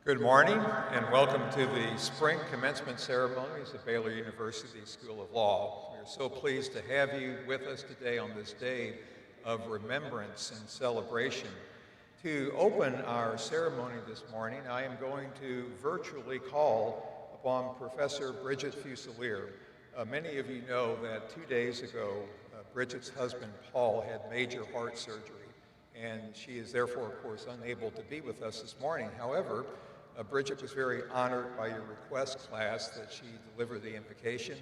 Good morning and welcome to the spring commencement ceremonies at Baylor University School of Law. We are so pleased to have you with us today on this day of remembrance and celebration. To open our ceremony this morning, I am going to virtually call upon Professor Bridget Fusilier. Many of you know that 2 days ago, Bridget's husband, Paul, had major heart surgery, and she is therefore, of course, unable to be with us this morning. However, Bridget was very honored by your request, class, that she deliver the invocation,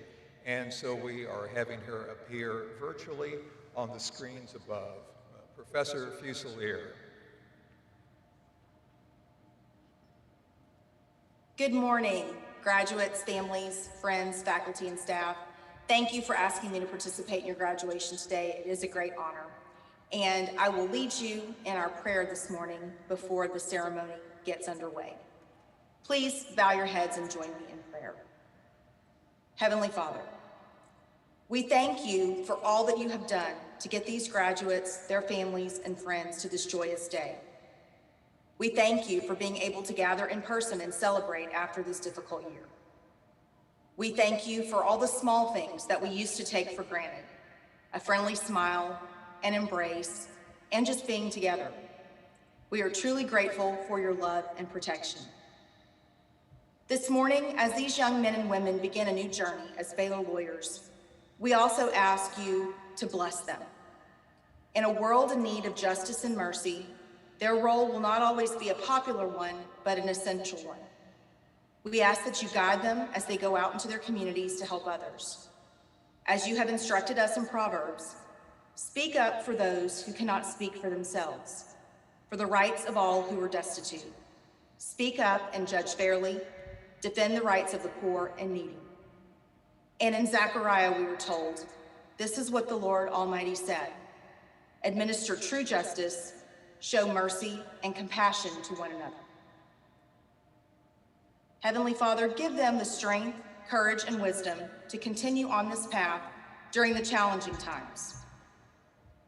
and so we are having her appear virtually on the screens above. Professor Fusilier. Good morning, graduates, families, friends, faculty, and staff. Thank you for asking me to participate in your graduation today. It is a great honor. And I will lead you in our prayer this morning before the ceremony gets underway. Please bow your heads and join me in prayer. Heavenly Father, we thank you for all that you have done to get these graduates, their families, and friends to this joyous day. We thank you for being able to gather in person and celebrate after this difficult year. We thank you for all the small things that we used to take for granted, a friendly smile, an embrace, and just being together. We are truly grateful for your love and protection. This morning, as these young men and women begin a new journey as Baylor lawyers, we also ask you to bless them. In a world in need of justice and mercy, their role will not always be a popular one, but an essential one. We ask that you guide them as they go out into their communities to help others. As you have instructed us in Proverbs, speak up for those who cannot speak for themselves, for the rights of all who are destitute. Speak up and judge fairly, defend the rights of the poor and needy. And in Zechariah we were told, this is what the Lord Almighty said, administer true justice, show mercy and compassion to one another. Heavenly Father, give them the strength, courage, and wisdom to continue on this path during the challenging times.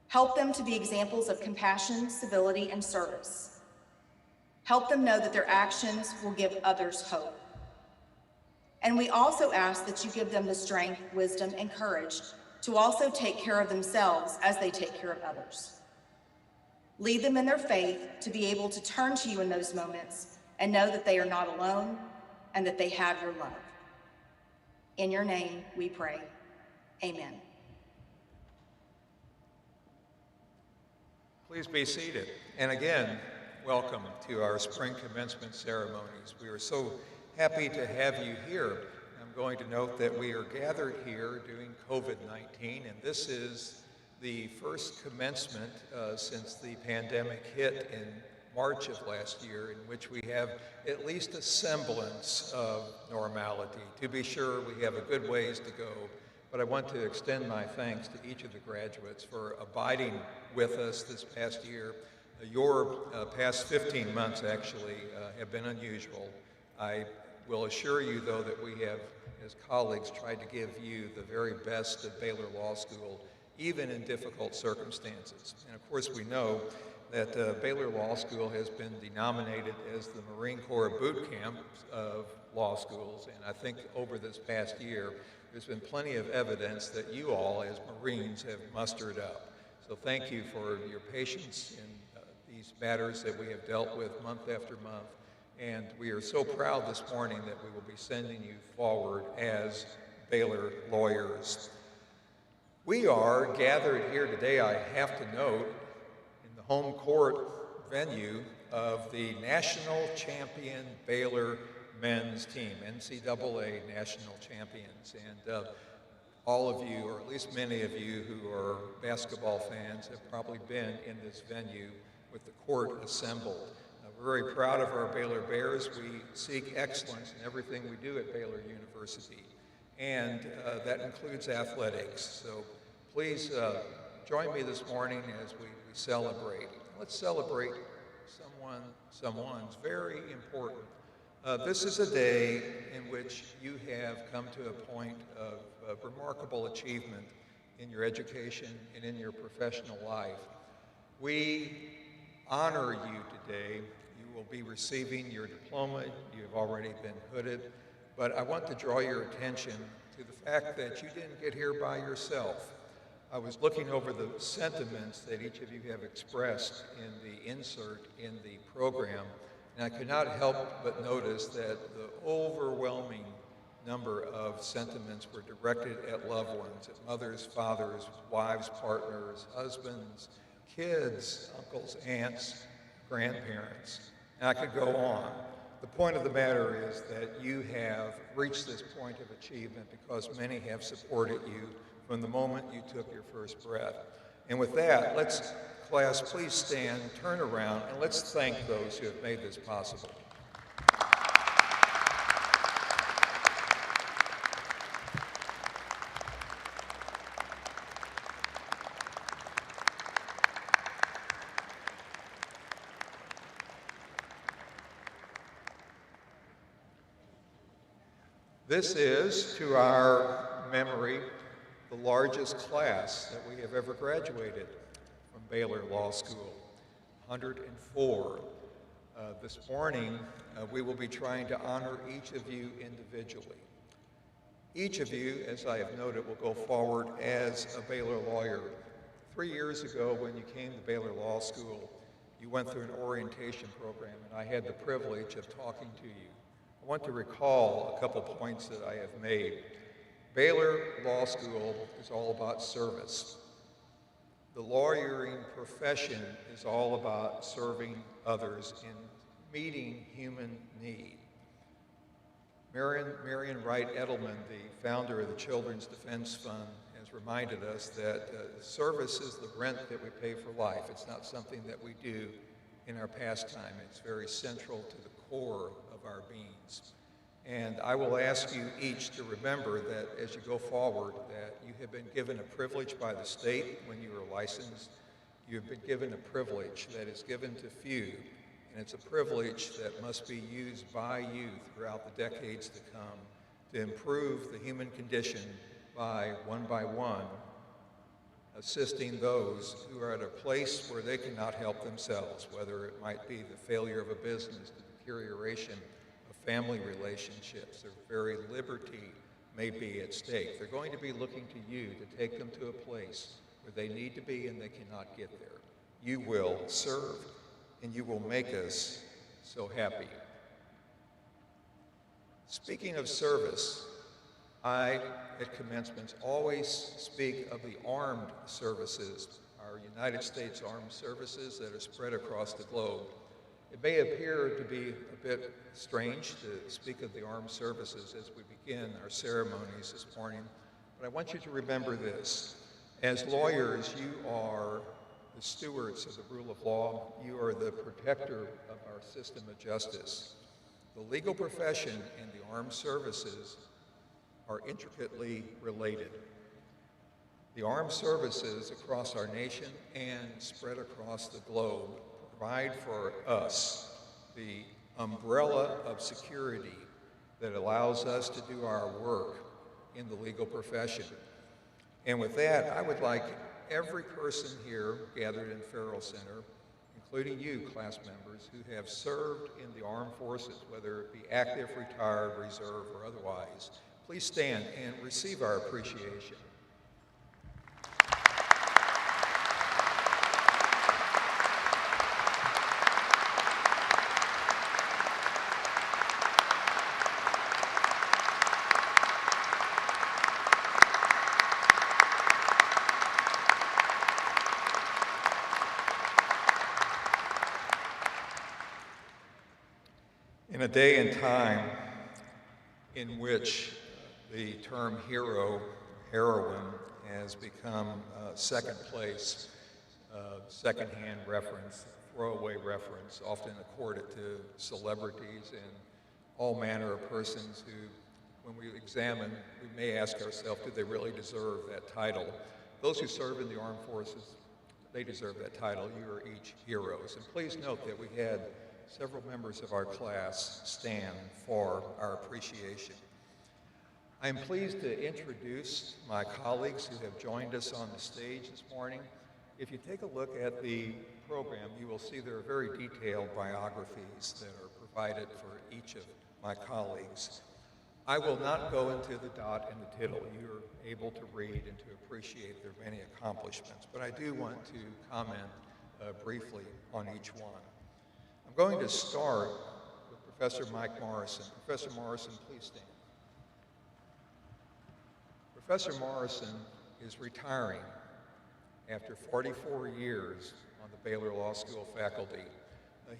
Help them to be examples of compassion, civility, and service. Help them know that their actions will give others hope. And we also ask that you give them the strength, wisdom, and courage to also take care of themselves as they take care of others. Lead them in their faith to be able to turn to you in those moments and know that they are not alone and that they have your love. In your name we pray, amen. Please be seated. And again, welcome to our spring commencement ceremonies. We are so happy to have you here. I'm going to note that we are gathered here during COVID-19, and this is the first commencement since the pandemic hit in March of last year, in which we have at least a semblance of normality. To be sure, we have a good ways to go, but I want to extend my thanks to each of the graduates for abiding with us this past year. Your past 15 months actually have been unusual. I will assure you, though, that we have, as colleagues, tried to give you the very best of Baylor Law School, even in difficult circumstances. And of course, we know that Baylor Law School has been denominated as the Marine Corps boot camp of law schools, and I think over this past year, there's been plenty of evidence that you all, as Marines, have mustered up. So thank you for your patience in these matters that we have dealt with month after month. And we are so proud this morning that we will be sending you forward as Baylor lawyers. We are gathered here today, I have to note, in the home court venue of the national champion Baylor men's team, NCAA national champions. And all of you, or at least many of you who are basketball fans, have probably been in this venue with the court assembled. We're very proud of our Baylor Bears. We seek excellence in everything we do at Baylor University, and that includes athletics. So please join me this morning as we celebrate. Let's celebrate someone's very important. This is a day in which you have come to a point of remarkable achievement in your education and in your professional life. We honor you today. You will will be receiving your diploma. You've already been hooded. But I want to draw your attention to the fact that you didn't get here by yourself. I was looking over the sentiments that each of you have expressed in the insert in the program, and I could not help but notice that the overwhelming number of sentiments were directed at loved ones, at mothers, fathers, wives, partners, husbands, kids, uncles, aunts, grandparents, and I could go on. The point of the matter is that you have reached this point of achievement because many have supported you from the moment you took your first breath. And with that, class, please stand, turn around, and let's thank those who have made this possible. This is, to our memory, the largest class that we have ever graduated from Baylor Law School, 104. This morning, we will be trying to honor each of you individually. Each of you, as I have noted, will go forward as a Baylor lawyer. 3 years ago, when you came to Baylor Law School, you went through an orientation program, and I had the privilege of talking to you. I want to recall a couple points that I have made. Baylor Law School is all about service. The lawyering profession is all about serving others in meeting human need. Marion Wright Edelman, the founder of the Children's Defense Fund, has reminded us that service is the rent that we pay for life. It's not something that we do in our pastime. It's very central to the core of our beings. And I will ask you each to remember that as you go forward, that you have been given a privilege by the state when you are licensed. You have been given a privilege that is given to few, and it's a privilege that must be used by you throughout the decades to come to improve the human condition by one, assisting those who are at a place where they cannot help themselves, whether it might be the failure of a business, the deterioration of family relationships, their very liberty may be at stake. They're going to be looking to you to take them to a place where they need to be and they cannot get there. You will serve and you will make us so happy. Speaking of service, I, at commencements, always speak of the armed services, our United States Armed Services that are spread across the globe. It may appear to be a bit strange to speak of the armed services as we begin our ceremonies this morning, but I want you to remember this. As lawyers, you are the stewards of the rule of law. You are the protector of our system of justice. The legal profession and the armed services are intricately related. The armed services across our nation and spread across the globe provide for us the umbrella of security that allows us to do our work in the legal profession. And with that, I would like every person here gathered in Conferral Center, including you, class members, who have served in the armed forces, whether it be active, retired, reserve, or otherwise, please stand and receive our appreciation. In a day and time in which the term hero, heroine, has become second place, secondhand reference, throwaway reference, often accorded to celebrities and all manner of persons who, when we examine, we may ask ourselves, do they really deserve that title? Those who serve in the armed forces, they deserve that title. You are each heroes. And please note that we had several members of our class stand for our appreciation. I am pleased to introduce my colleagues who have joined us on the stage this morning. If you take a look at the program, you will see there are very detailed biographies that are provided for each of my colleagues. I will not go into the dot and the tittle. You're able to read and to appreciate their many accomplishments, but I do want to comment briefly on each one. I'm going to start with Professor Mike Morrison. Professor Morrison, please stand. Professor Morrison is retiring after 44 years on the Baylor Law School faculty.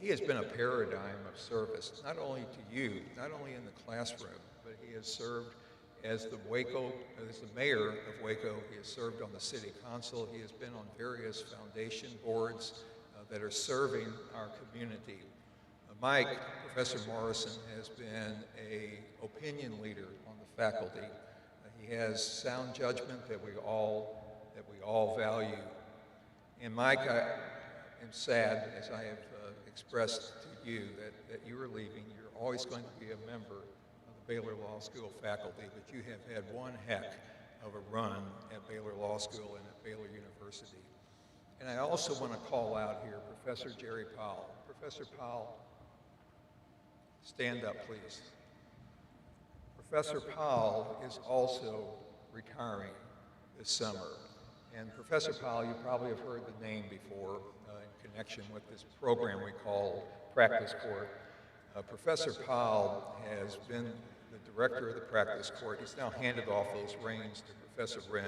He has been a paradigm of service, not only to you, not only in the classroom, but he has served as the mayor of Waco. He has served on the city council. He has been on various foundation boards that are serving our community. Mike, Professor Morrison, has been an opinion leader on the faculty. He has sound judgment that we all value. And Mike, I am sad, as I have expressed to you, that you are leaving. You're always going to be a member of the Baylor Law School faculty, but you have had one heck of a run at Baylor Law School and at Baylor University. And I also want to call out here Professor Jerry Powell. Professor Powell, stand up, please. Professor Powell is also retiring this summer. And Professor Powell, you probably have heard the name before in connection with this program we call Practice Court. Professor Powell has been the director of the Practice Court. He's now handed off those reins to Professor Wren,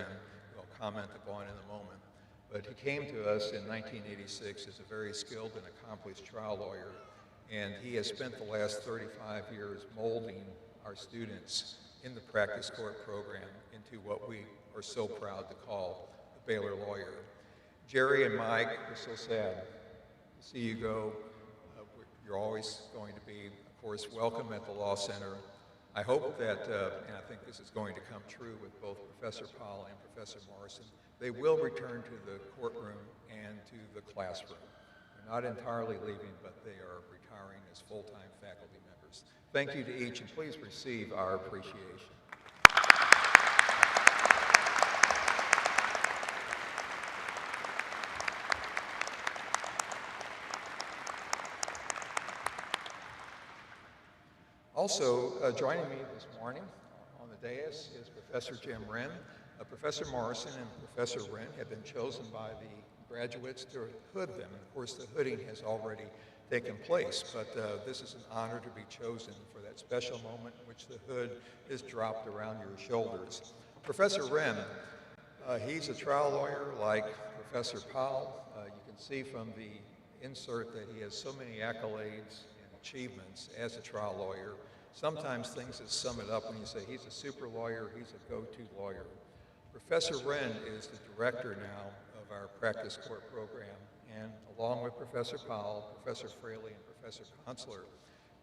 who I'll comment upon in a moment. But he came to us in 1986 as a very skilled and accomplished trial lawyer, and he has spent the last 35 years molding our students in the Practice Court program into what we are so proud to call the Baylor lawyer. Jerry and Mike, we're so sad to see you go. You're always going to be, of course, welcome at the Law Center. I hope that, and I think this is going to come true with both Professor Powell and Professor Morrison, they will return to the courtroom and to the classroom. They're not entirely leaving, but they are retiring as full-time faculty members. Thank you to each, and please receive our appreciation. Also joining me this morning on the dais is Professor Jim Wren. Professor Morrison and Professor Wren have been chosen by the graduates to hood them. And of course, the hooding has already taken place, but this is an honor to be chosen for that special moment in which the hood is dropped around your shoulders. Professor Wren, he's a trial lawyer like Professor Powell. You can see from the insert that he has so many accolades and achievements as a trial lawyer. Sometimes things that sum it up when you say he's a super lawyer, he's a go-to lawyer. Professor Wren is the director now of our Practice Court program, and along with Professor Powell, Professor Fraley, and Professor Consular,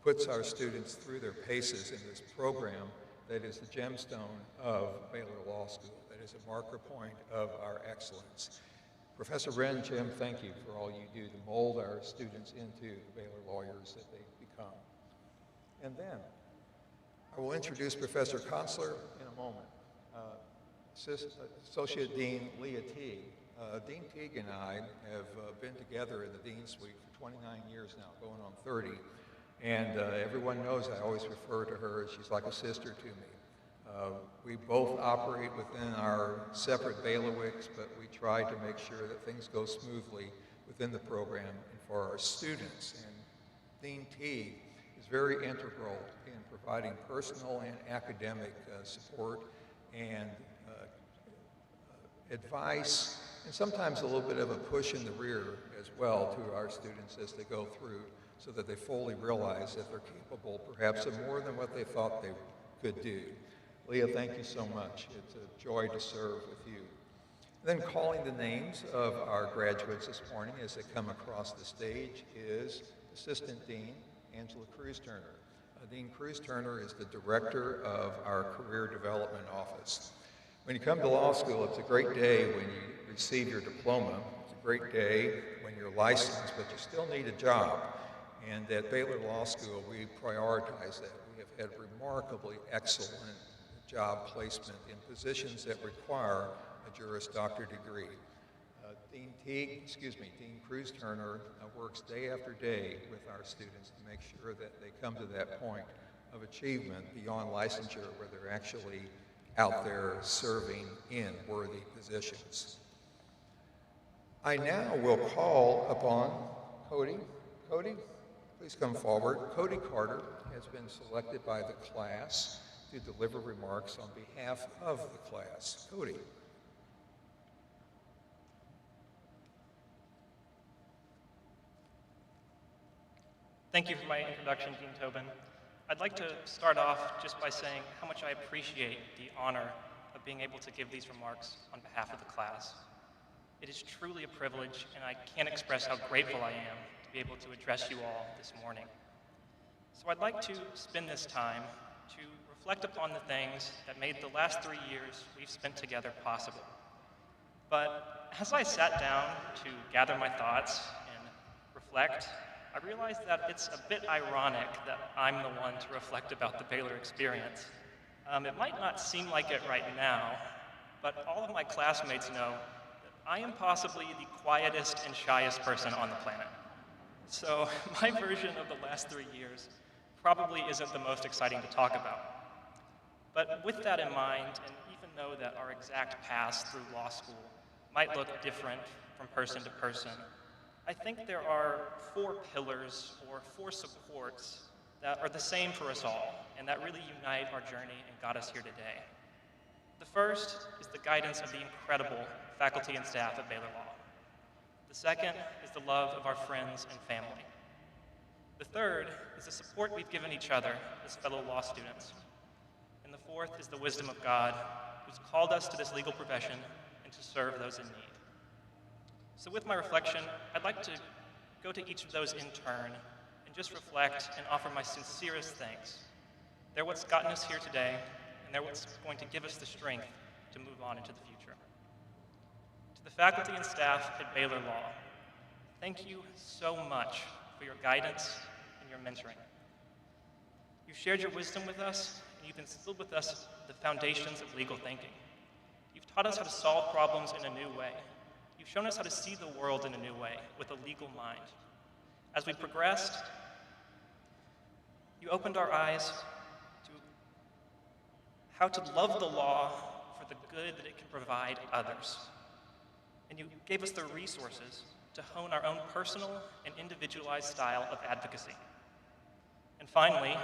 puts our students through their paces in this program that is the gemstone of Baylor Law School, that is a marker point of our excellence. Professor Wren, Jim, thank you for all you do to mold our students into the Baylor lawyers that they've become. And then, I will introduce Professor Consular in a moment. Associate Dean Leah Teague. Dean Teague and I have been together in the Dean Suite for 29 years now, going on 30. And everyone knows I always refer to her as she's like a sister to me. We both operate within our separate bailiwicks, but we try to make sure that things go smoothly within the program and for our students. And Dean Teague is very integral in providing personal and academic support and advice, and sometimes a little bit of a push in the rear as well to our students as they go through, so that they fully realize that they're capable perhaps of more than what they thought they could do. Leah, thank you so much. It's a joy to serve with you. Then calling the names of our graduates this morning as they come across the stage is Assistant Dean Angela Cruz-Turner. Dean Cruz-Turner is the director of our Career Development Office. When you come to law school, it's a great day when you receive your diploma. It's a great day when you're licensed, but you still need a job. And at Baylor Law School, we prioritize that. We have had remarkably excellent job placement in positions that require a Juris Doctor degree. Dean Cruz Turner works day after day with our students to make sure that they come to that point of achievement beyond licensure where they're actually out there serving in worthy positions. I now will call upon Cody. Cody, please come forward. Cody Carter has been selected by the class to deliver remarks on behalf of the class. Cody. Thank you for my introduction, Dean Tobin. I'd like to start off just by saying how much I appreciate the honor of being able to give these remarks on behalf of the class. It is truly a privilege, and I can't express how grateful I am to be able to address you all this morning. So I'd like to spend this time to reflect upon the things that made the last 3 years we've spent together possible. But as I sat down to gather my thoughts and reflect, I realized that it's a bit ironic that I'm the one to reflect about the Baylor experience. It might not seem like it right now, but all of my classmates know that I am possibly the quietest and shyest person on the planet. So my version of the last 3 years probably isn't the most exciting to talk about. But with that in mind, and even though that our exact paths through law school might look different from person to person, I think there are 4 pillars or 4 supports that are the same for us all and that really unite our journey and got us here today. The first is the guidance of the incredible faculty and staff at Baylor Law. The second is the love of our friends and family. The third is the support we've given each other as fellow law students. And the fourth is the wisdom of God, who's called us to this legal profession and to serve those in need. So with my reflection, I'd like to go to each of those in turn and just reflect and offer my sincerest thanks. They're what's gotten us here today, and they're what's going to give us the strength to move on into the future. To the faculty and staff at Baylor Law, thank you so much for your guidance and your mentoring. You've shared your wisdom with us, and you've instilled with us the foundations of legal thinking. You've taught us how to solve problems in a new way. You've shown us how to see the world in a new way with a legal mind. As we progressed, you opened our eyes to how to love the law for the good that it can provide others. And you gave us the resources to hone our own personal and individualized style of advocacy. And finally,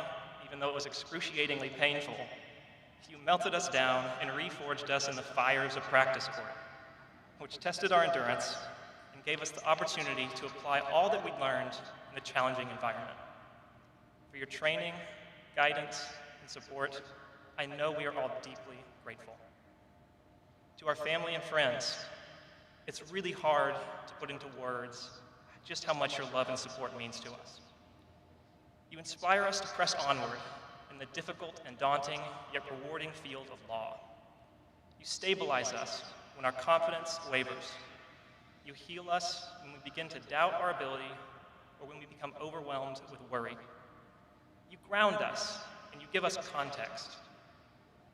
even though it was excruciatingly painful, you melted us down and reforged us in the fires of practice court, which tested our endurance and gave us the opportunity to apply all that we'd learned in a challenging environment. For your training, guidance, and support, I know we are all deeply grateful. To our family and friends, it's really hard to put into words just how much your love and support means to us. You inspire us to press onward in the difficult and daunting yet rewarding field of law. You stabilize us when our confidence wavers. You heal us when we begin to doubt our ability or when we become overwhelmed with worry. You ground us and you give us context.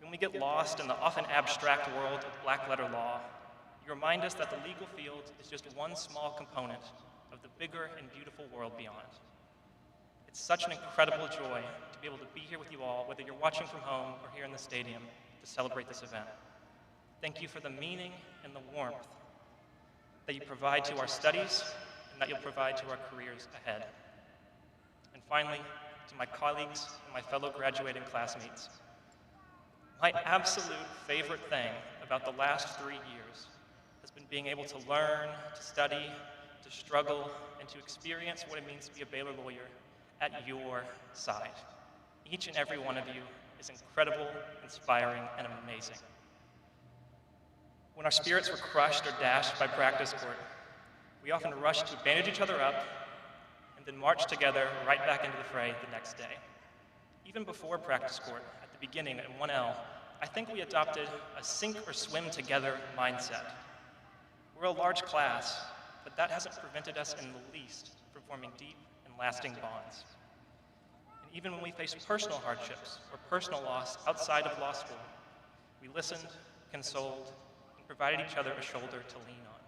When we get lost in the often abstract world of black-letter law, you remind us that the legal field is just one small component of the bigger and beautiful world beyond. It's such an incredible joy to be able to be here with you all, whether you're watching from home or here in the stadium, to celebrate this event. Thank you for the meaning and the warmth that you provide to our studies and that you'll provide to our careers ahead. And finally, to my colleagues and my fellow graduating classmates, my absolute favorite thing about the last 3 years has been being able to learn, to study, to struggle, and to experience what it means to be a Baylor lawyer at your side. Each and every one of you is incredible, inspiring, and amazing. When our spirits were crushed or dashed by practice court, we often rushed to bandage each other up and then march together right back into the fray the next day. Even before practice court, at the beginning at 1L, I think we adopted a sink or swim together mindset. We're a large class, but that hasn't prevented us in the least from forming deep and lasting bonds. And even when we faced personal hardships or personal loss outside of law school, we listened, consoled, and provided each other a shoulder to lean on.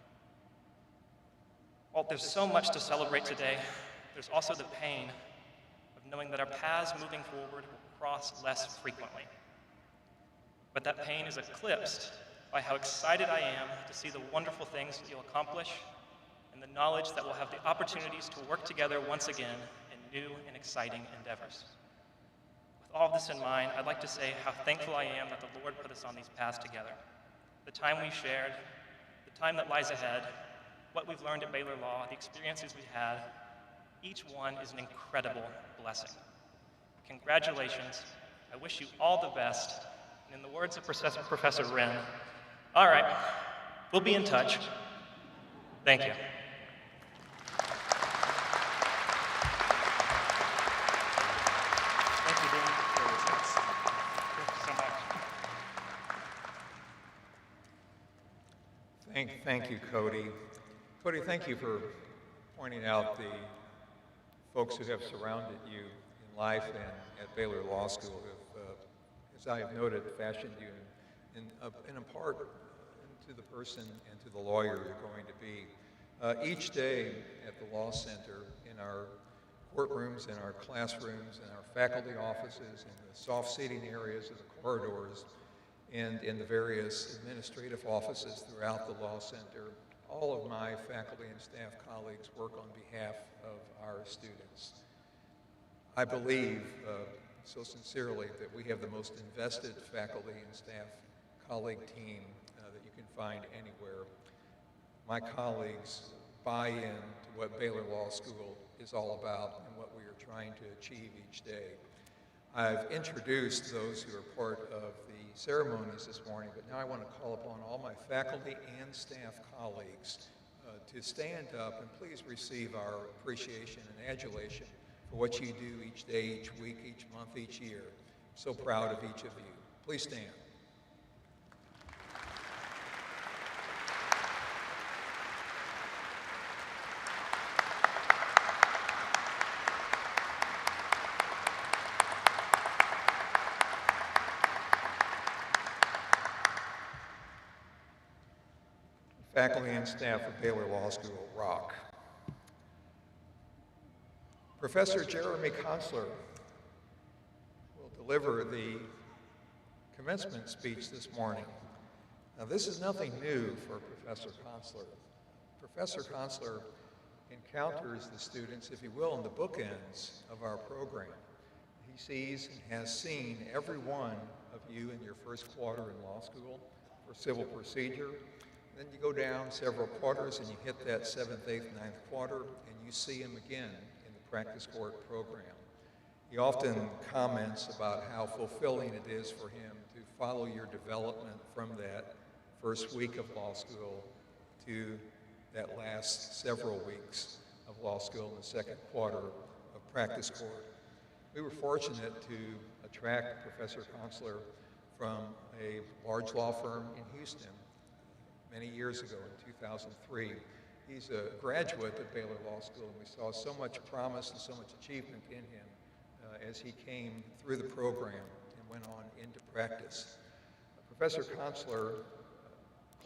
While there's so much to celebrate today, there's also the pain of knowing that our paths moving forward will cross less frequently. But that pain is eclipsed by how excited I am to see the wonderful things that you'll accomplish and the knowledge that we'll have the opportunities to work together once again in new and exciting endeavors. With all of this in mind, I'd like to say how thankful I am that the Lord put us on these paths together. The time we shared, the time that lies ahead, what we've learned at Baylor Law, the experiences we had, each one is an incredible blessing. Congratulations. I wish you all the best. And in the words of Professor Wren, all right, we'll be in touch. Thank you. Thank you, Dean. Thank you so much. Thank you, Cody. Cody, thank you for pointing out the folks who have surrounded you in life and at Baylor Law School who have, as I have noted, fashioned you in a part into the person and to the lawyer you're going to be. Each day at the Law Center, in our courtrooms, in our classrooms, in our faculty offices, in the soft seating areas of the corridors, and in the various administrative offices throughout the Law Center, all of my faculty and staff colleagues work on behalf of our students. I believe so sincerely that we have the most invested faculty and staff colleague team that you can find anywhere. My colleagues buy in to what Baylor Law School is all about and what we are trying to achieve each day. I've introduced those who are part of the ceremonies this morning, but now I want to call upon all my faculty and staff colleagues to stand up and please receive our appreciation and adulation for what you do each day, each week, each month, each year. I'm so proud of each of you. Please stand. Faculty and staff of Baylor Law School rock. Professor Jeremy Consular will deliver the commencement speech this morning. Now, this is nothing new for Professor Consular. Professor Consular encounters the students, if you will, in the bookends of our program. He sees and has seen every one of you in your first quarter in law school for civil procedure. Then you go down several quarters and you hit that 7th, 8th, 9th quarter, and you see him again in the practice court program. He often comments about how fulfilling it is for him to follow your development from that first week of law school to that last several weeks of law school in the second quarter of practice court. We were fortunate to attract Professor Consular from a large law firm in Houston many years ago in 2003. He's a graduate at Baylor Law School, and we saw so much promise and so much achievement in him as he came through the program and went on into practice. Professor Consular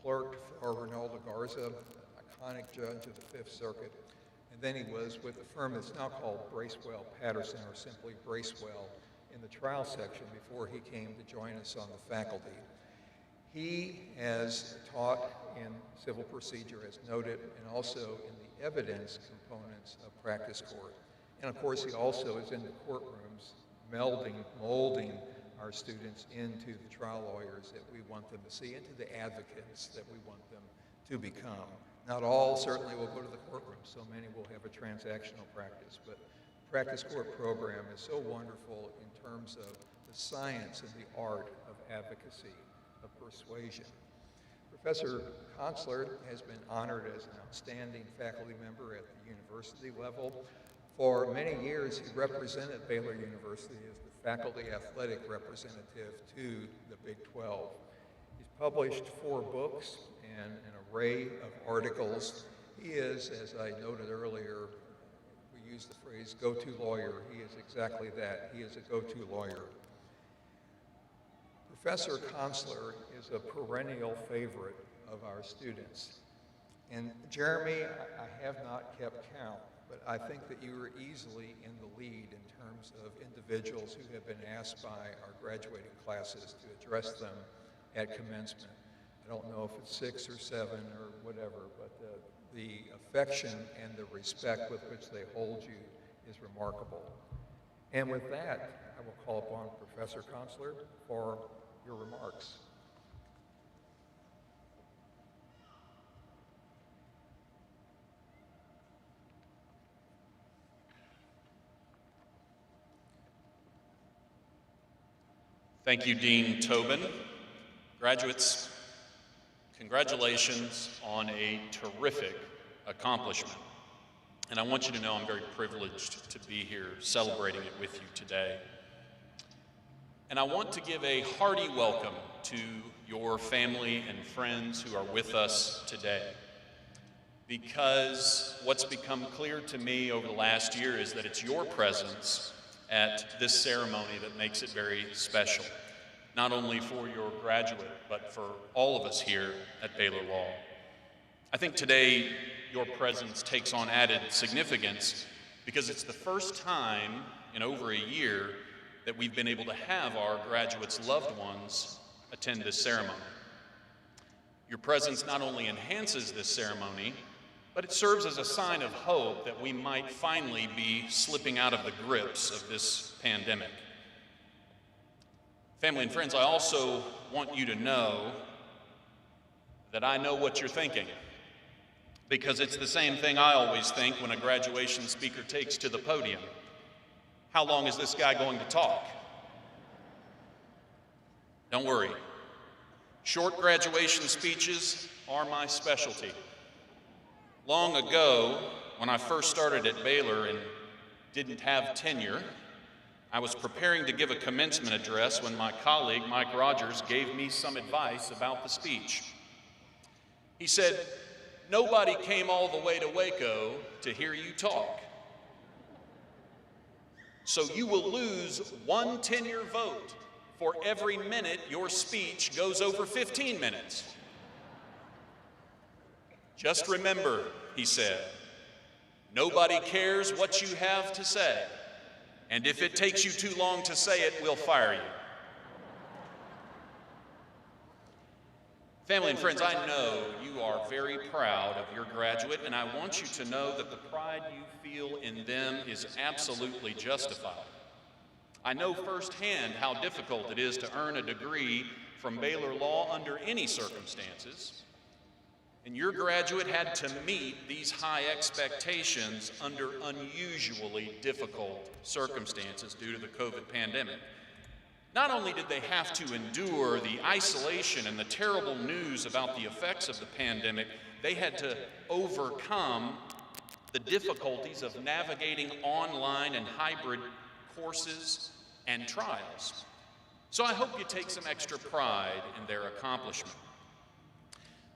clerked for Ronaldo Garza, iconic judge of the Fifth Circuit, and then he was with a firm that's now called Bracewell Patterson, or simply Bracewell, in the trial section before he came to join us on the faculty. He has taught in civil procedure, as noted, and also in the evidence components of practice court. And of course, he also is in the courtrooms, molding our students into the trial lawyers that we want them to see, into the advocates that we want them to become. Not all certainly will go to the courtroom, so many will have a transactional practice, but the practice court program is so wonderful in terms of the science and the art of advocacy, of persuasion. Professor Consular has been honored as an outstanding faculty member at the university level. For many years, he represented Baylor University as the faculty athletic representative to the Big 12. He's published 4 books and an array of articles. He is, as I noted earlier, we use the phrase go-to lawyer. He is exactly that. He is a go-to lawyer. Professor Consular is a perennial favorite of our students. And Jeremy, I have not kept count, but I think that you are easily in the lead in terms of individuals who have been asked by our graduating classes to address them at commencement. I don't know if it's 6 or 7 or whatever, but the affection and the respect with which they hold you is remarkable. And with that, I will call upon Professor Consular for your remarks. Thank you, Dean Tobin. Graduates, congratulations on a terrific accomplishment. And I want you to know I'm very privileged to be here celebrating it with you today. And I want to give a hearty welcome to your family and friends who are with us today. Because what's become clear to me over the last year is that it's your presence at this ceremony that makes it very special, not only for your graduate, but for all of us here at Baylor Law. I think today your presence takes on added significance because it's the first time in over a year that we've been able to have our graduates' loved ones attend this ceremony. Your presence not only enhances this ceremony, but it serves as a sign of hope that we might finally be slipping out of the grips of this pandemic. Family and friends, I also want you to know that I know what you're thinking, because it's the same thing I always think when a graduation speaker takes to the podium. How long is this guy going to talk? Don't worry. Short graduation speeches are my specialty. Long ago, when I first started at Baylor and didn't have tenure, I was preparing to give a commencement address when my colleague, Mike Rogers, gave me some advice about the speech. He said, "Nobody came all the way to Waco to hear you talk. So you will lose 1 tenure vote for every minute your speech goes over 15 minutes. Just remember," he said, "nobody cares what you have to say, and if it takes you too long to say it, we'll fire you." Family and friends, I know you are very proud of your graduate, and I want you to know that the pride you feel in them is absolutely justified. I know firsthand how difficult it is to earn a degree from Baylor Law under any circumstances. And your graduate had to meet these high expectations under unusually difficult circumstances due to the COVID pandemic. Not only did they have to endure the isolation and the terrible news about the effects of the pandemic, they had to overcome the difficulties of navigating online and hybrid courses and trials. So I hope you take some extra pride in their accomplishment.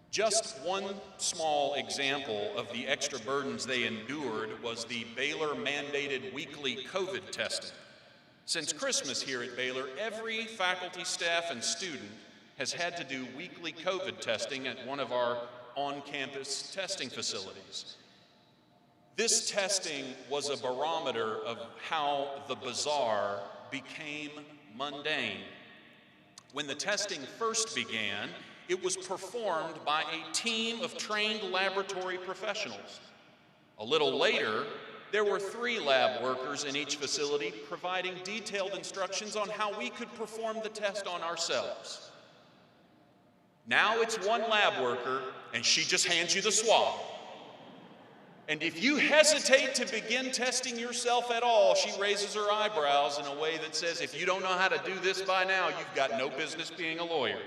Just one small example of the extra burdens they endured was the Baylor-mandated weekly COVID testing. Since Christmas here at Baylor, every faculty, staff, and student has had to do weekly COVID testing at one of our on-campus testing facilities. This testing was a barometer of how the bizarre became mundane. When the testing first began, it was performed by a team of trained laboratory professionals. A little later, there were 3 lab workers in each facility providing detailed instructions on how we could perform the test on ourselves. Now it's 1 lab worker, and she just hands you the swab. And if you hesitate to begin testing yourself at all, she raises her eyebrows in a way that says, "If you don't know how to do this by now, you've got no business being a lawyer."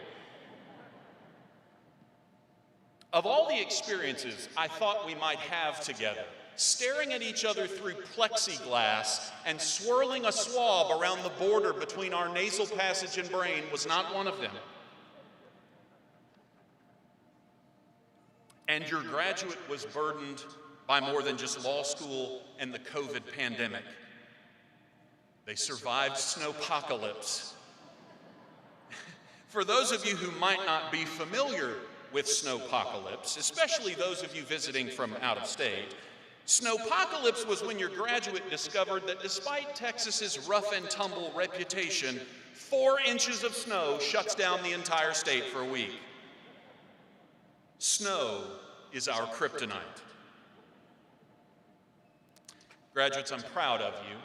Of all the experiences I thought we might have together, staring at each other through plexiglass and swirling a swab around the border between our nasal passage and brain was not one of them. And your graduate was burdened by more than just law school and the COVID pandemic. They survived snowpocalypse. For those of you who might not be familiar with snowpocalypse, especially those of you visiting from out of state. Snowpocalypse was when your graduate discovered that despite Texas's rough and tumble reputation, 4 inches of snow shuts down the entire state for a week. Snow is our kryptonite. Graduates, I'm proud of you,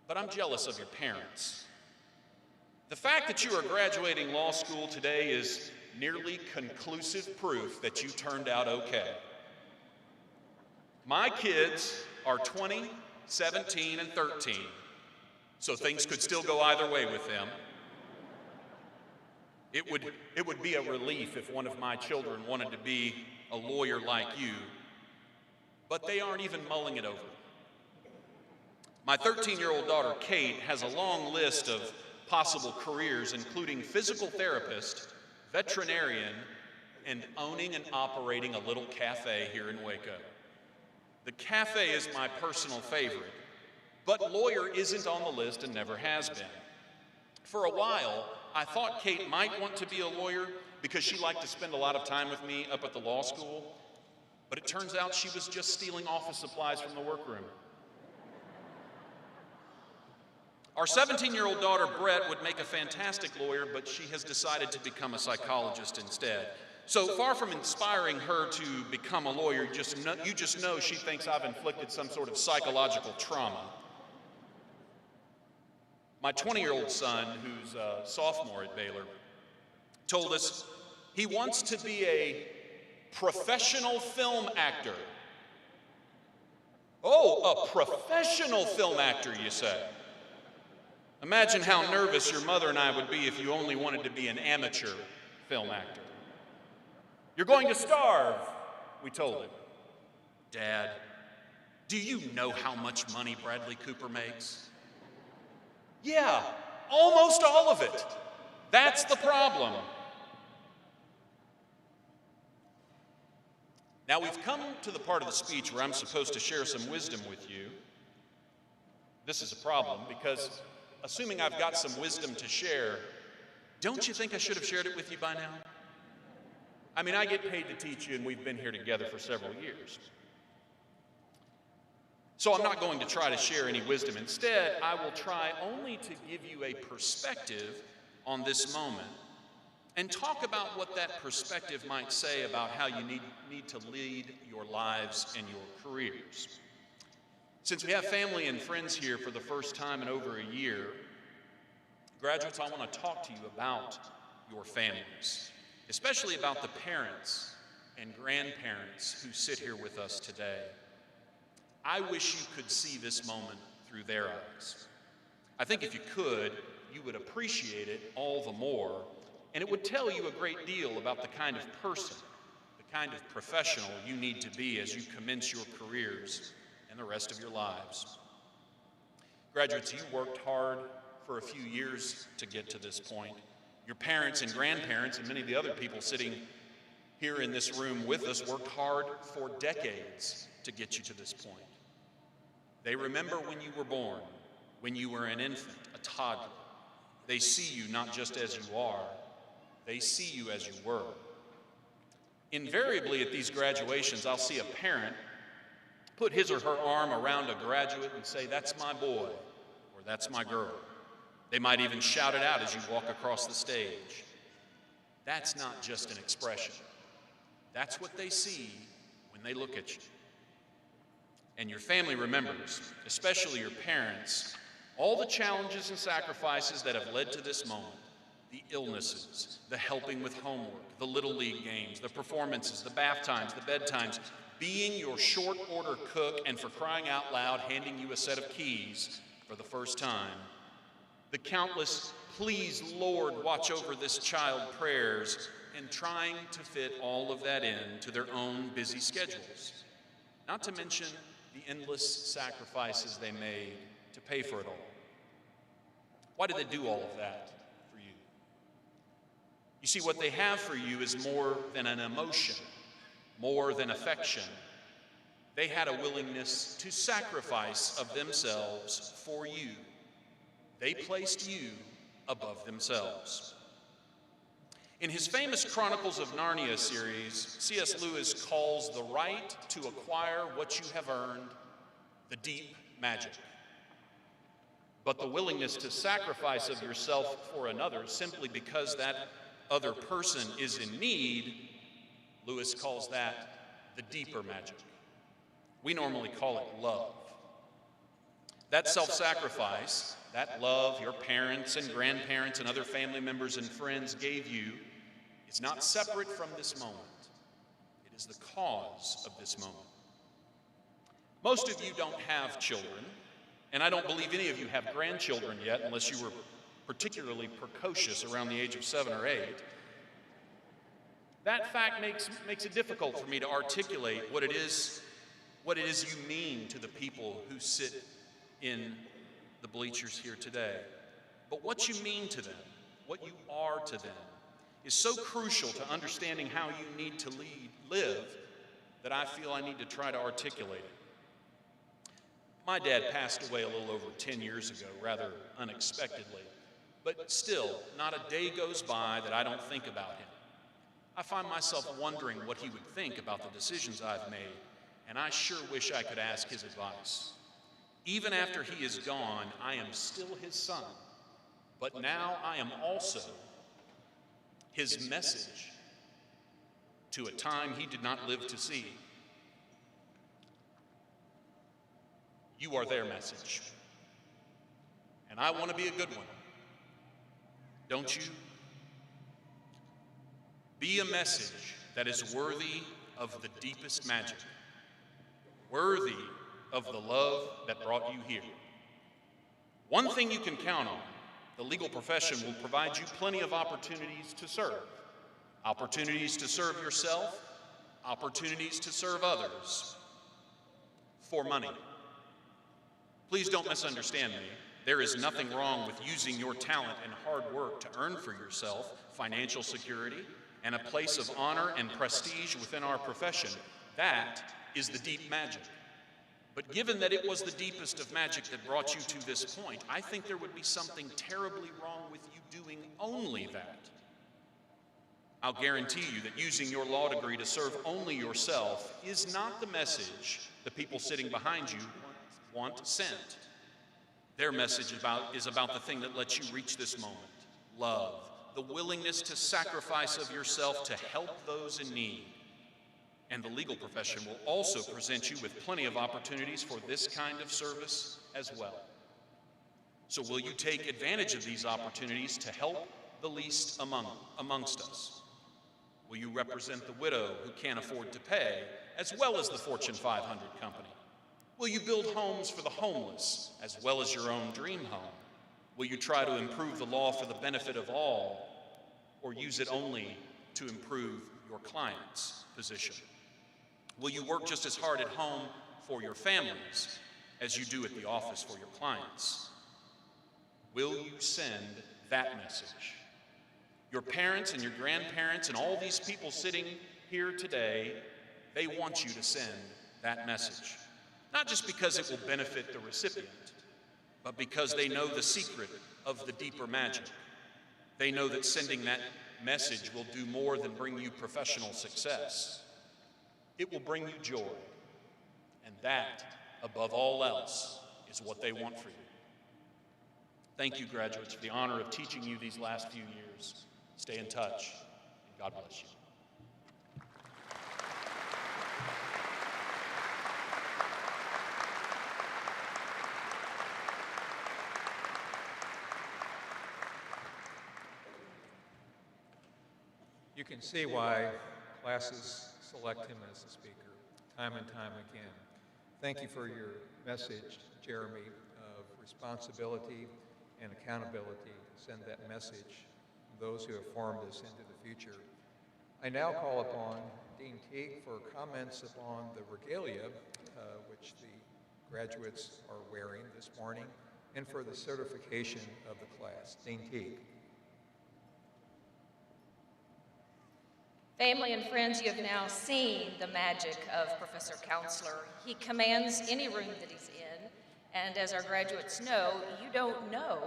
but I'm jealous of your parents. The fact that you are graduating law school today is nearly conclusive proof that you turned out okay. My kids are 20, 17, and 13, so things could still go either way with them. It would be a relief if one of my children wanted to be a lawyer like you, but they aren't even mulling it over. My 13-year-old daughter, Kate, has a long list of possible careers, including physical therapist, veterinarian, and owning and operating a little cafe here in Waco. The cafe is my personal favorite, but lawyer isn't on the list and never has been. For a while, I thought Kate might want to be a lawyer because she liked to spend a lot of time with me up at the law school, but it turns out she was just stealing office supplies from the workroom. Our 17-year-old daughter, Brett, would make a fantastic lawyer, but she has decided to become a psychologist instead. So far from inspiring her to become a lawyer, you just know she thinks I've inflicted some sort of psychological trauma. My 20-year-old son, who's a sophomore at Baylor, told us he wants to be a professional film actor. Oh, a professional film actor, you say? Imagine how nervous your mother and I would be if you only wanted to be an amateur film actor. You're going to starve, we told him. Dad, do you know how much money Bradley Cooper makes? Yeah, almost all of it. That's the problem. Now we've come to the part of the speech where I'm supposed to share some wisdom with you. This is a problem because assuming I've got some wisdom to share, don't you think I should have shared it with you by now? I mean, I get paid to teach you and we've been here together for several years. So I'm not going to try to share any wisdom. Instead, I will try only to give you a perspective on this moment and talk about what that perspective might say about how you need to lead your lives and your careers. Since we have family and friends here for the first time in over a year, graduates, I want to talk to you about your families, especially about the parents and grandparents who sit here with us today. I wish you could see this moment through their eyes. I think if you could, you would appreciate it all the more, and it would tell you a great deal about the kind of person, the kind of professional you need to be as you commence your careers and the rest of your lives. Graduates, you worked hard for a few years to get to this point. Your parents and grandparents and many of the other people sitting here in this room with us worked hard for decades to get you to this point. They remember when you were born, when you were an infant, a toddler. They see you not just as you are, they see you as you were. Invariably at these graduations, I'll see a parent put his or her arm around a graduate and say, "That's my boy," or "That's my girl." They might even shout it out as you walk across the stage. That's not just an expression. That's what they see when they look at you. And your family remembers, especially your parents, all the challenges and sacrifices that have led to this moment. The illnesses, the helping with homework, the little league games, the performances, the bath times, the bedtimes, being your short order cook, and for crying out loud, handing you a set of keys for the first time. The countless, "Please, Lord, watch over this child" prayers, and trying to fit all of that in to their own busy schedules. Not to mention the endless sacrifices they made to pay for it all. Why did they do all of that for you? You see, what they have for you is more than an emotion, more than affection. They had a willingness to sacrifice of themselves for you. They placed you above themselves. In his famous Chronicles of Narnia series, C.S. Lewis calls the right to acquire what you have earned the deep magic. But the willingness to sacrifice of yourself for another simply because that other person is in need, Lewis calls that the deeper magic. We normally call it love. That self-sacrifice, that love your parents and grandparents and other family members and friends gave you, is not separate from this moment. It is the cause of this moment. Most of you don't have children, and I don't believe any of you have grandchildren yet, unless you were particularly precocious around the age of 7 or 8. That fact makes it difficult for me to articulate what it is you mean to the people who sit in the bleachers here today. But what you mean to them, what you are to them, is so crucial to understanding how you need to live that I feel I need to try to articulate it. My dad passed away a little over 10 years ago, rather unexpectedly, but still, not a day goes by that I don't think about him. I find myself wondering what he would think about the decisions I've made, and I sure wish I could ask his advice. Even after he is gone, I am still his son, but now I am also his message to a time he did not live to see. You are their message, and I want to be a good one. Don't you? Be a message that is worthy of the deepest magic, worthy of the love that brought you here. One thing you can count on, the legal profession will provide you plenty of opportunities to serve. Opportunities to serve yourself, opportunities to serve others, for money. Please don't misunderstand me. There is nothing wrong with using your talent and hard work to earn for yourself financial security and a place of honor and prestige within our profession. That is the deep magic. But given that it was the deepest of magic that brought you to this point, I think there would be something terribly wrong with you doing only that. I'll guarantee you that using your law degree to serve only yourself is not the message the people sitting behind you want sent. Their message is about the thing that lets you reach this moment, love, the willingness to sacrifice of yourself to help those in need. And the legal profession will also present you with plenty of opportunities for this kind of service as well. So will you take advantage of these opportunities to help the least amongst us? Will you represent the widow who can't afford to pay, as well as the Fortune 500 company? Will you build homes for the homeless, as well as your own dream home? Will you try to improve the law for the benefit of all, or use it only to improve your client's position? Will you work just as hard at home for your families as you do at the office for your clients? Will you send that message? Your parents and your grandparents and all these people sitting here today, they want you to send that message. Not just because it will benefit the recipient, but because they know the secret of the deeper magic. They know that sending that message will do more than bring you professional success. It will bring you joy, and that, above all else, is what they want for you. Thank you, graduates, for the honor of teaching you these last few years. Stay in touch, and God bless you. You can see why classes select him as the speaker time and time again. Thank you for your message, Jeremy, of responsibility and accountability. Send that message to those who have formed us into the future. I now call upon Dean Teague for comments upon the regalia, which the graduates are wearing this morning, and for the certification of the class. Dean Teague. Family and friends, you have now seen the magic of Professor Counselor. He commands any room that he's in, and as our graduates know, you don't know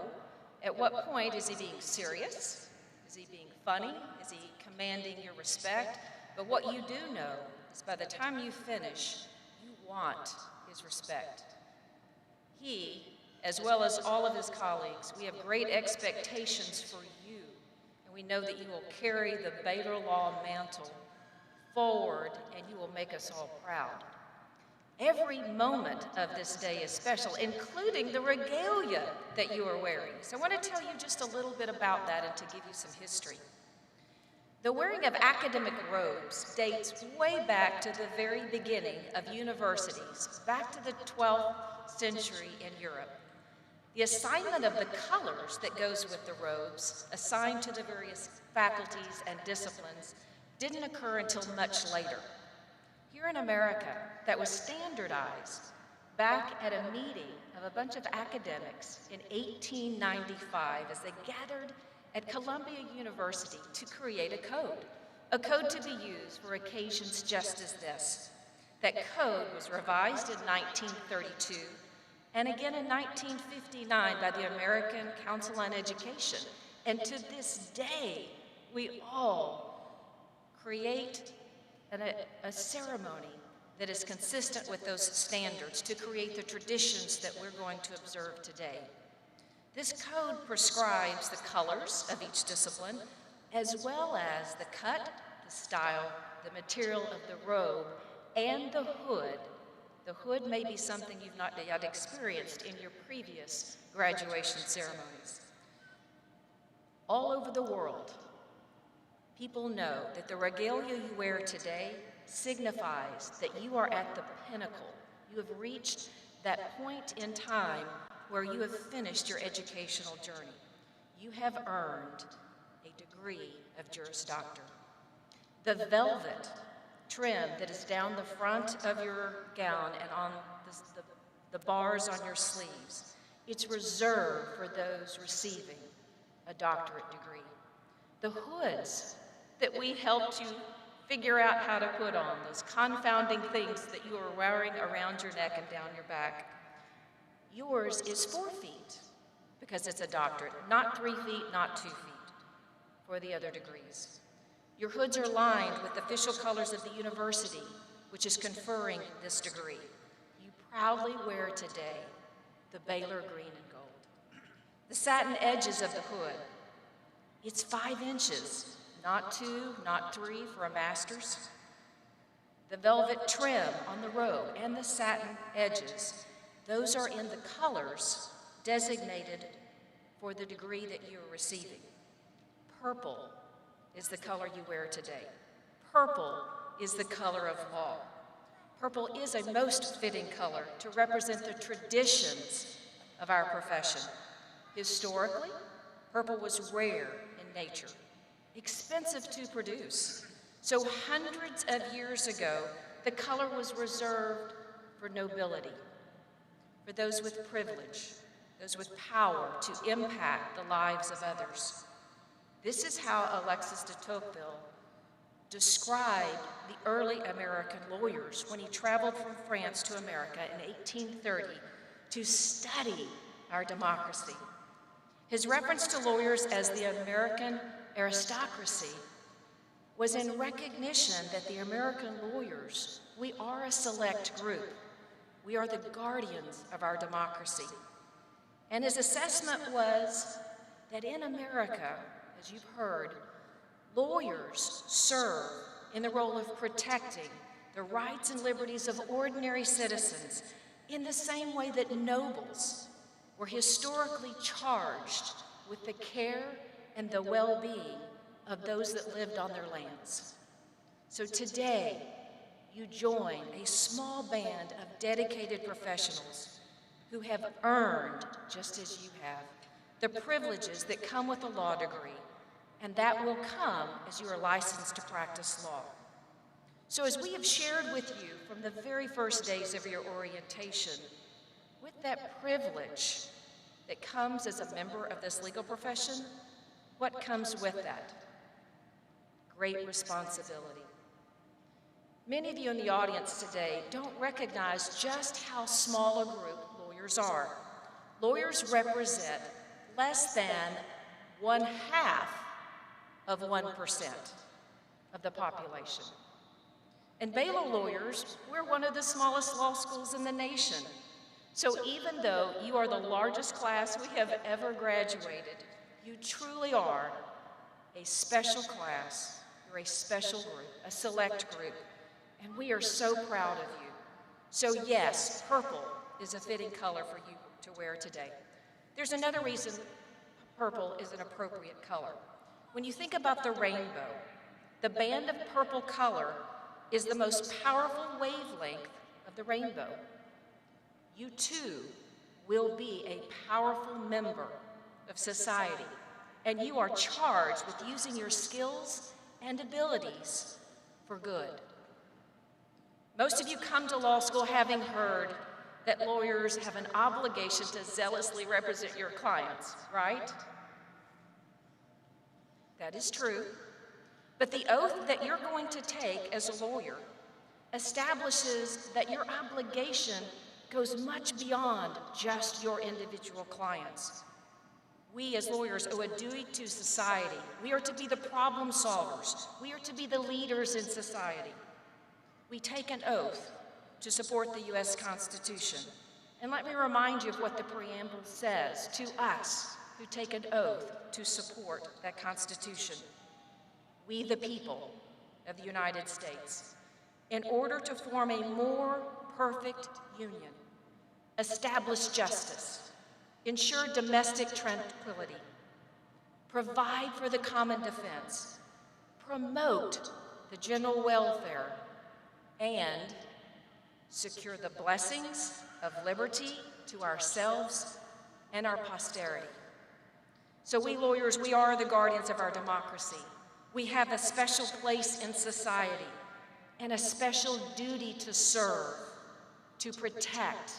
at what point is he being serious, is he being funny? Is he commanding your respect? But what you do know is by the time you finish, you want his respect. He, as well as all of his colleagues, we have great expectations for you, and we know that you will carry the Baylor Law mantle forward, and you will make us all proud. Every moment of this day is special, including the regalia that you are wearing. So I want to tell you just a little bit about that and to give you some history. The wearing of academic robes dates way back to the very beginning of universities, back to the 12th century in Europe. The assignment of the colors that goes with the robes, assigned to the various faculties and disciplines, didn't occur until much later. Here in America, that was standardized back at a meeting of a bunch of academics in 1895 as they gathered at Columbia University to create a code to be used for occasions just as this. That code was revised in 1932 and again in 1959 by the American Council on Education. And to this day, we all create a ceremony that is consistent with those standards to create the traditions that we're going to observe today. This code prescribes the colors of each discipline, as well as the cut, the style, the material of the robe, and the hood. The hood may be something you've not yet experienced in your previous graduation ceremonies. All over the world, people know that the regalia you wear today signifies that you are at the pinnacle. You have reached that point in time where you have finished your educational journey. You have earned a degree of Juris Doctor. The velvet trim that is down the front of your gown and on the bars on your sleeves, it's reserved for those receiving a doctorate degree. The hoods that we helped you figure out how to put on, those confounding things that you are wearing around your neck and down your back, yours is 4 feet because it's a doctorate, not 3 feet, not 2 feet for the other degrees. Your hoods are lined with official colors of the university, which is conferring this degree. You proudly wear today the Baylor green and gold. The satin edges of the hood, it's 5 inches, not 2, not 3 for a master's. The velvet trim on the robe and the satin edges, those are in the colors designated for the degree that you are receiving. Purple is the color you wear today. Purple is the color of law. Purple is a most fitting color to represent the traditions of our profession. Historically, purple was rare in nature, expensive to produce. So hundreds of years ago, the color was reserved for nobility, for those with privilege, those with power to impact the lives of others. This is how Alexis de Tocqueville described the early American lawyers when he traveled from France to America in 1830 to study our democracy. His reference to lawyers as the American aristocracy was in recognition that the American lawyers, we are a select group. We are the guardians of our democracy. And his assessment was that in America, as you've heard, lawyers serve in the role of protecting the rights and liberties of ordinary citizens in the same way that nobles were historically charged with the care and the well-being of those that lived on their lands. So today, you join a small band of dedicated professionals who have earned, just as you have, the privileges that come with a law degree, and that will come as you are licensed to practice law. So as we have shared with you from the very first days of your orientation, with that privilege that comes as a member of this legal profession, what comes with that? Great responsibility. Many of you in the audience today don't recognize just how small a group lawyers are. Lawyers represent less than 1/2 of 1% of the population. And Baylor lawyers, we're one of the smallest law schools in the nation. So even though you are the largest class we have ever graduated, you truly are a special class. You're a special group, a select group, and we are so proud of you. So yes, purple is a fitting color for you to wear today. There's another reason purple is an appropriate color. When you think about the rainbow, the band of purple color is the most powerful wavelength of the rainbow. You too will be a powerful member of society, and you are charged with using your skills and abilities for good. Most of you come to law school having heard that lawyers have an obligation to zealously represent your clients, right? That is true. But the oath that you're going to take as a lawyer establishes that your obligation goes much beyond just your individual clients. We as lawyers owe a duty to society. We are to be the problem solvers. We are to be the leaders in society. We take an oath to support the U.S. Constitution. And let me remind you of what the preamble says to us who take an oath to support that Constitution. We, the people of the United States, in order to form a more perfect union, establish justice, ensure domestic tranquility, provide for the common defense, promote the general welfare, and secure the blessings of liberty to ourselves and our posterity. So we lawyers, we are the guardians of our democracy. We have a special place in society and a special duty to serve, to protect,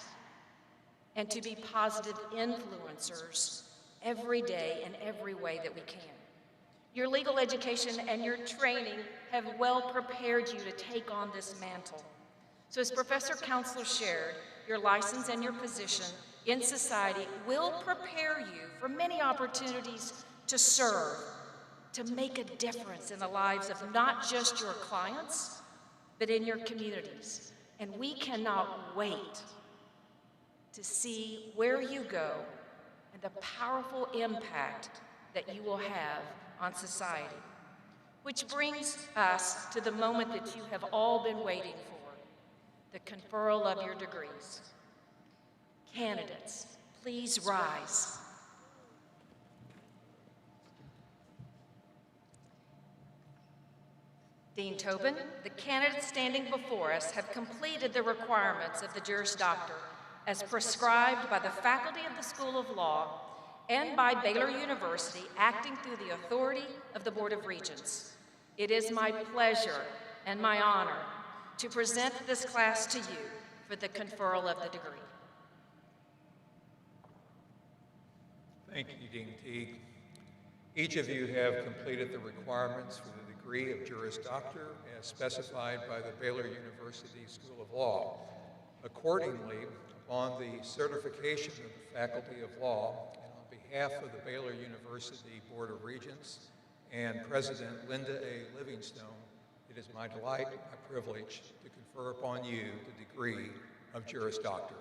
and to be positive influencers every day in every way that we can. Your legal education and your training have well prepared you to take on this mantle. So as Professor Counselor shared, your license and your position in society will prepare you for many opportunities to serve, to make a difference in the lives of not just your clients, but in your communities. And we cannot wait to see where you go and the powerful impact that you will have on society. Which brings us to the moment that you have all been waiting for, the conferral of your degrees. Candidates, please rise. Dean Tobin, the candidates standing before us have completed the requirements of the Juris Doctor as prescribed by the faculty of the School of Law and by Baylor University, acting through the authority of the Board of Regents. It is my pleasure and my honor to present this class to you for the conferral of the degree. Thank you, Dean Teague. Each of you have completed the requirements for the degree of Juris Doctor as specified by the Baylor University School of Law. Accordingly, upon the certification of the Faculty of Law, and on behalf of the Baylor University Board of Regents and President Linda A. Livingstone, it is my delight and my privilege to confer upon you the degree of Juris Doctor.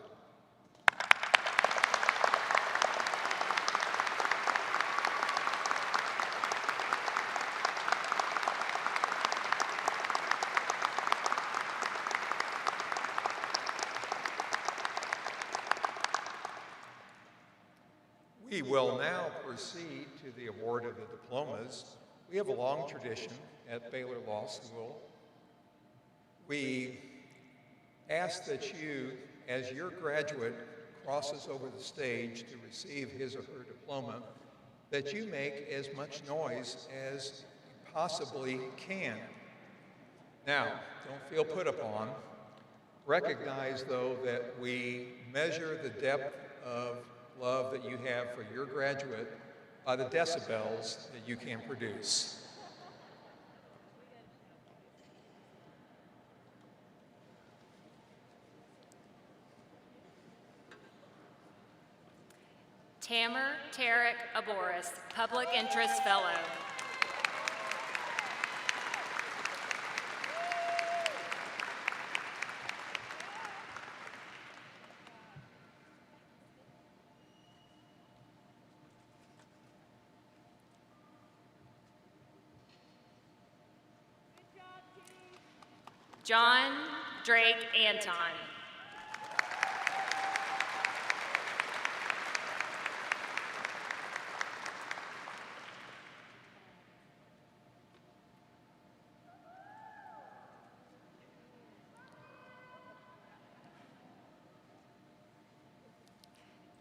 We will now proceed to the award of the diplomas. We have a long tradition at Baylor Law School. We ask that you, as your graduate crosses over the stage to receive his or her diploma, that you make as much noise as you possibly can. Now, don't feel put upon. Recognize, though, that we measure the depth of love that you have for your graduate by the decibels that you can produce. Tamer Tarek Aboris, Public Interest Fellow. John Drake Anton.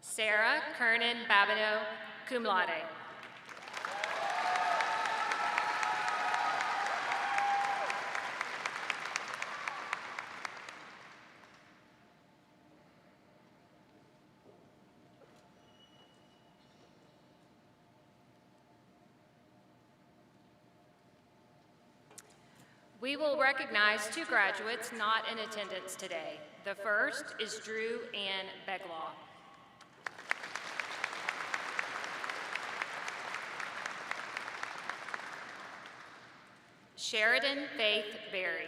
Sarah Kernan Babineau, cum laude. We will recognize two graduates not in attendance today. The first is Drew Ann Beglaw. Sheridan Faith Berry.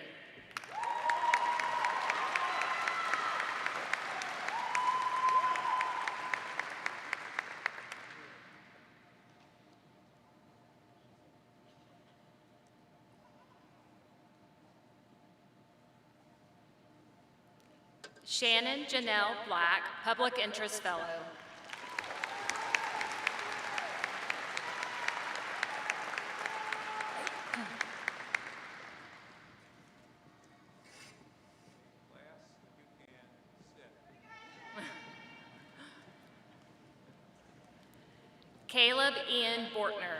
Shannon Janelle Black, Public Interest Fellow. Caleb Ian Bortner.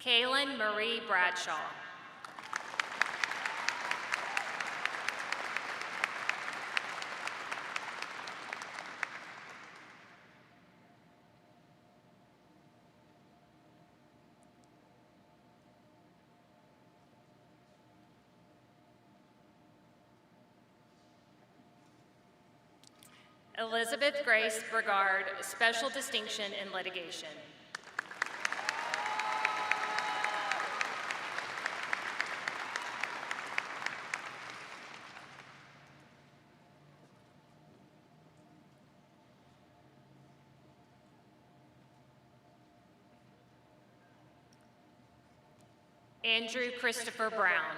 Kaylin Marie Bradshaw. Elizabeth Grace Brigard, Special Distinction in Litigation. Andrew Christopher Brown.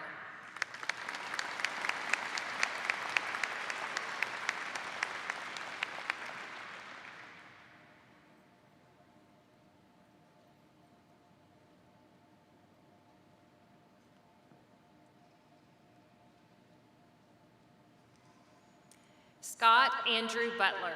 Scott Andrew Butler.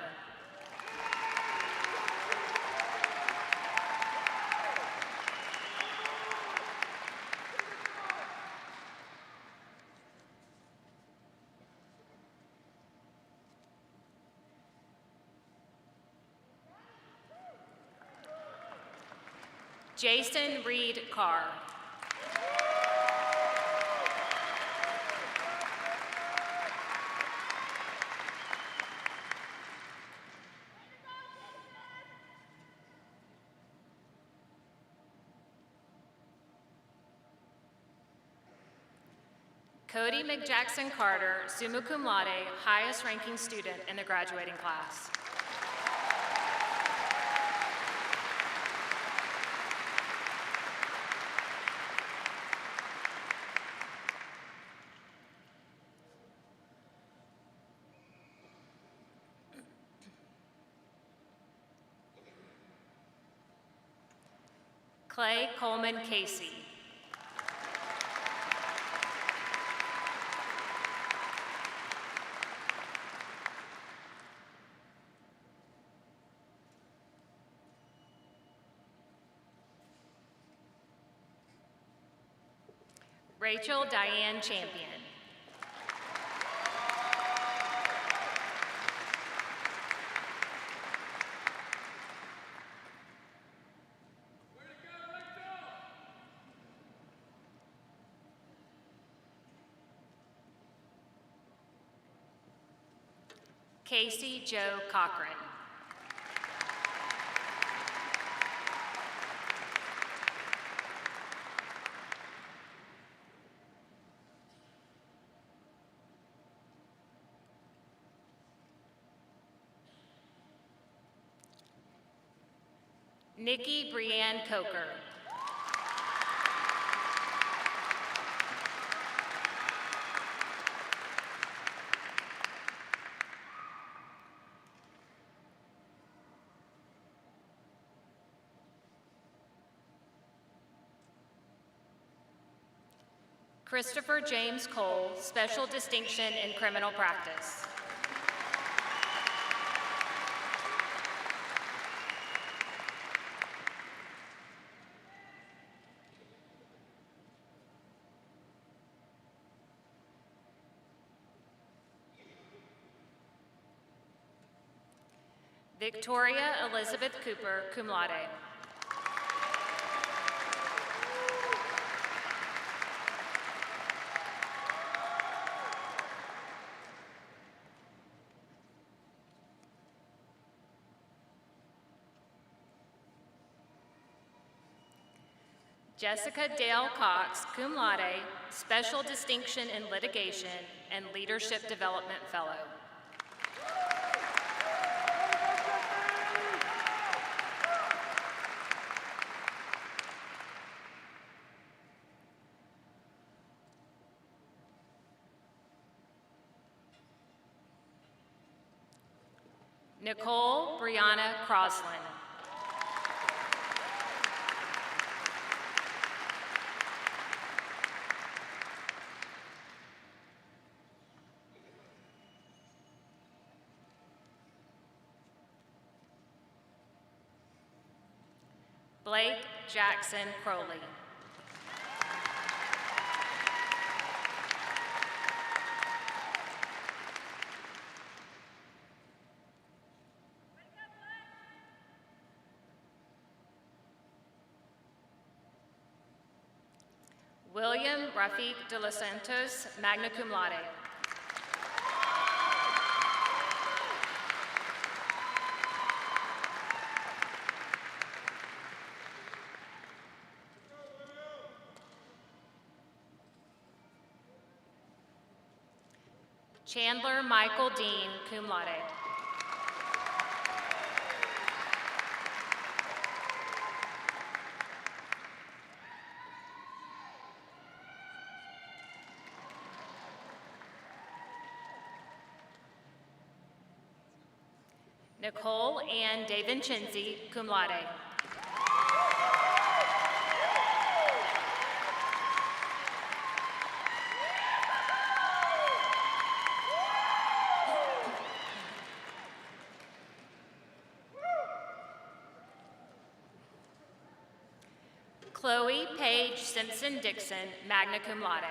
Jason Reed Carr. Cody McJackson Carter, summa cum laude, highest ranking student in the graduating class. Clay Coleman Casey. Rachel Diane Champion. Casey Joe Cochran. Nikki Brianne Coker. Christopher James Cole, Special Distinction in Criminal Practice. Victoria Elizabeth Cooper, cum laude. Jessica Dale Cox, cum laude, Special Distinction in Litigation and Leadership Development Fellow. Nicole Brianna Croslin. Blake Jackson Crowley. William Rafiq de los Santos, magna cum laude. Chandler Michael Dean, cum laude. Nicole Ann DeVincenzi, cum laude. Chloe Paige Simpson Dixon, magna cum laude.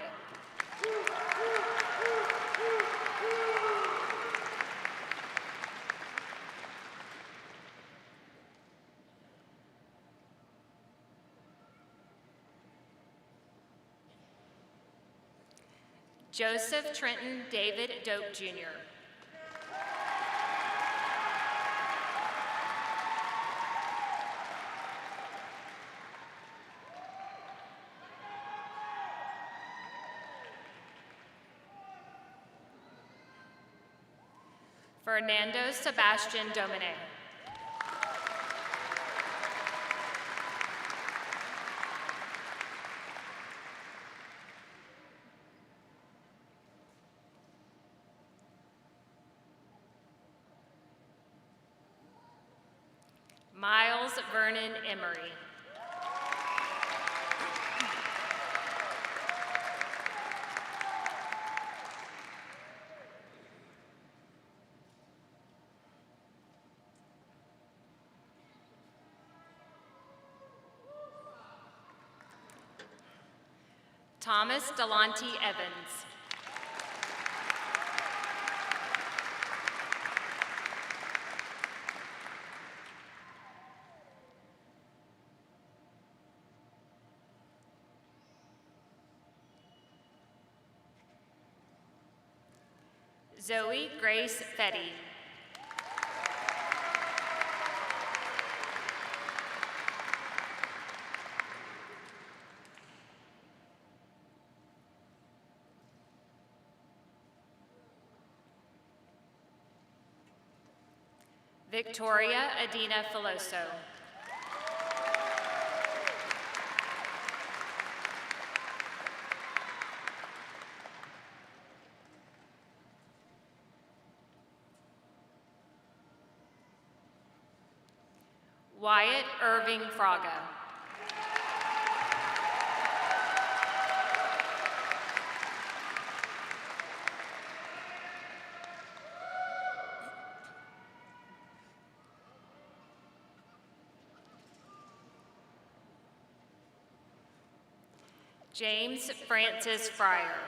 Joseph Trenton David Doak, Jr. Fernando Sebastian Domine. Miles Vernon Emery. Thomas Delonte Evans. Zoe Grace Fetty. Victoria Adina Filoso. Wyatt Irving Fraga. James Francis Fryer.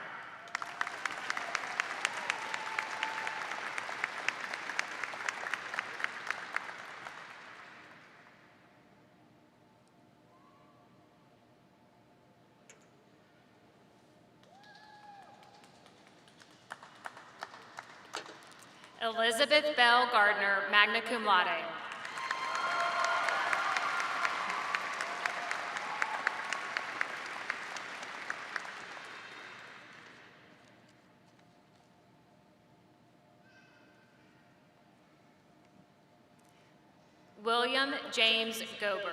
Elizabeth Bell Gardner, magna cum laude. William James Gober.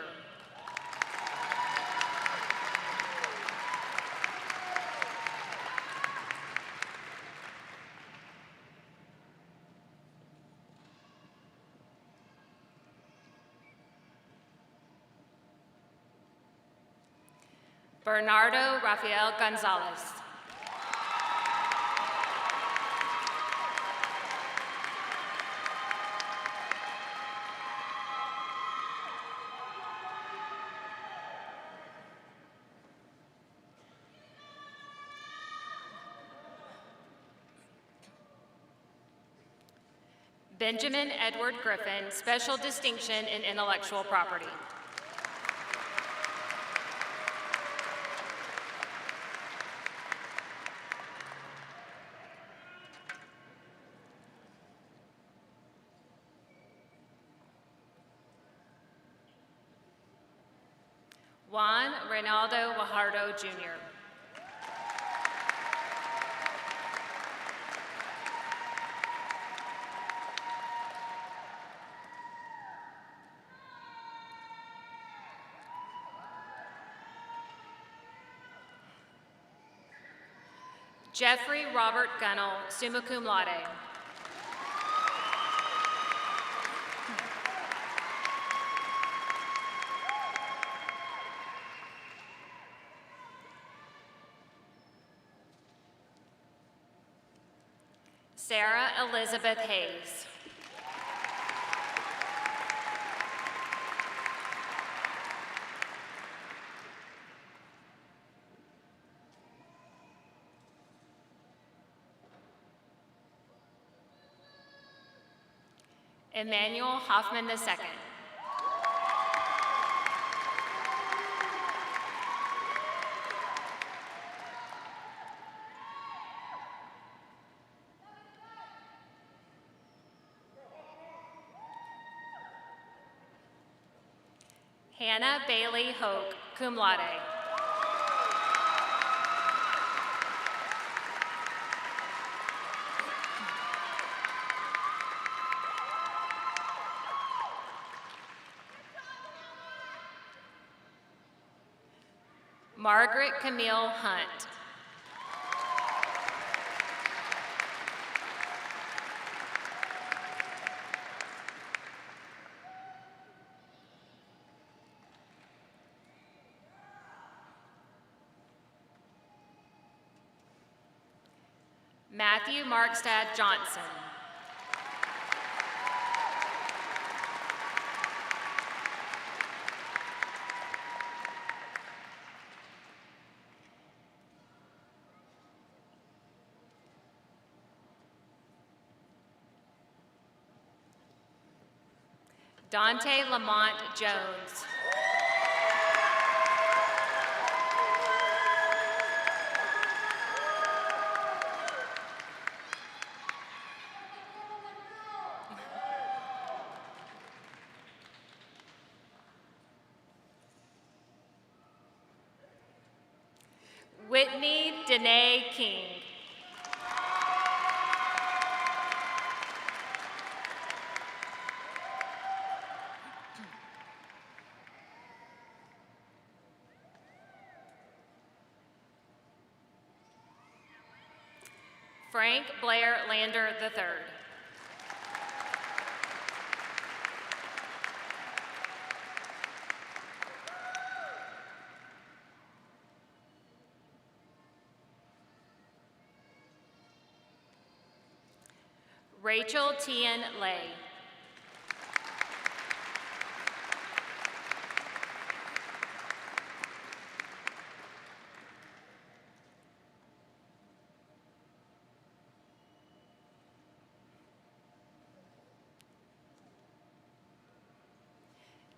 Bernardo Rafael Gonzalez. Benjamin Edward Griffin, special distinction in intellectual property. Juan Reynaldo Guajardo, Jr. Jeffrey Robert Gunnell, summa cum laude. Sarah Elizabeth Hayes. Emmanuel Hoffman II. Hannah Bailey Hoke, cum laude. Margaret Camille Hunt. Matthew Markstad Johnson. Dante Lamont Jones. Whitney Danae King. Frank Blair Lander III. Rachel Tien Lay.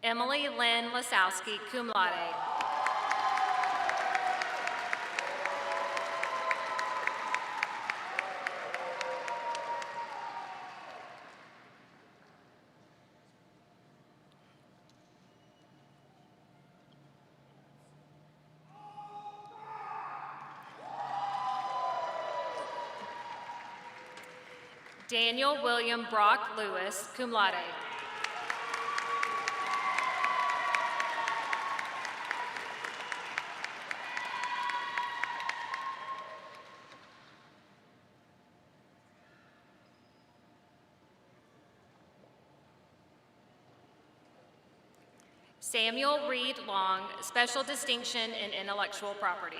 Emily Lynn Lasowski, cum laude. Daniel William Brock Lewis, cum laude. Samuel Reed Long, special distinction in intellectual property.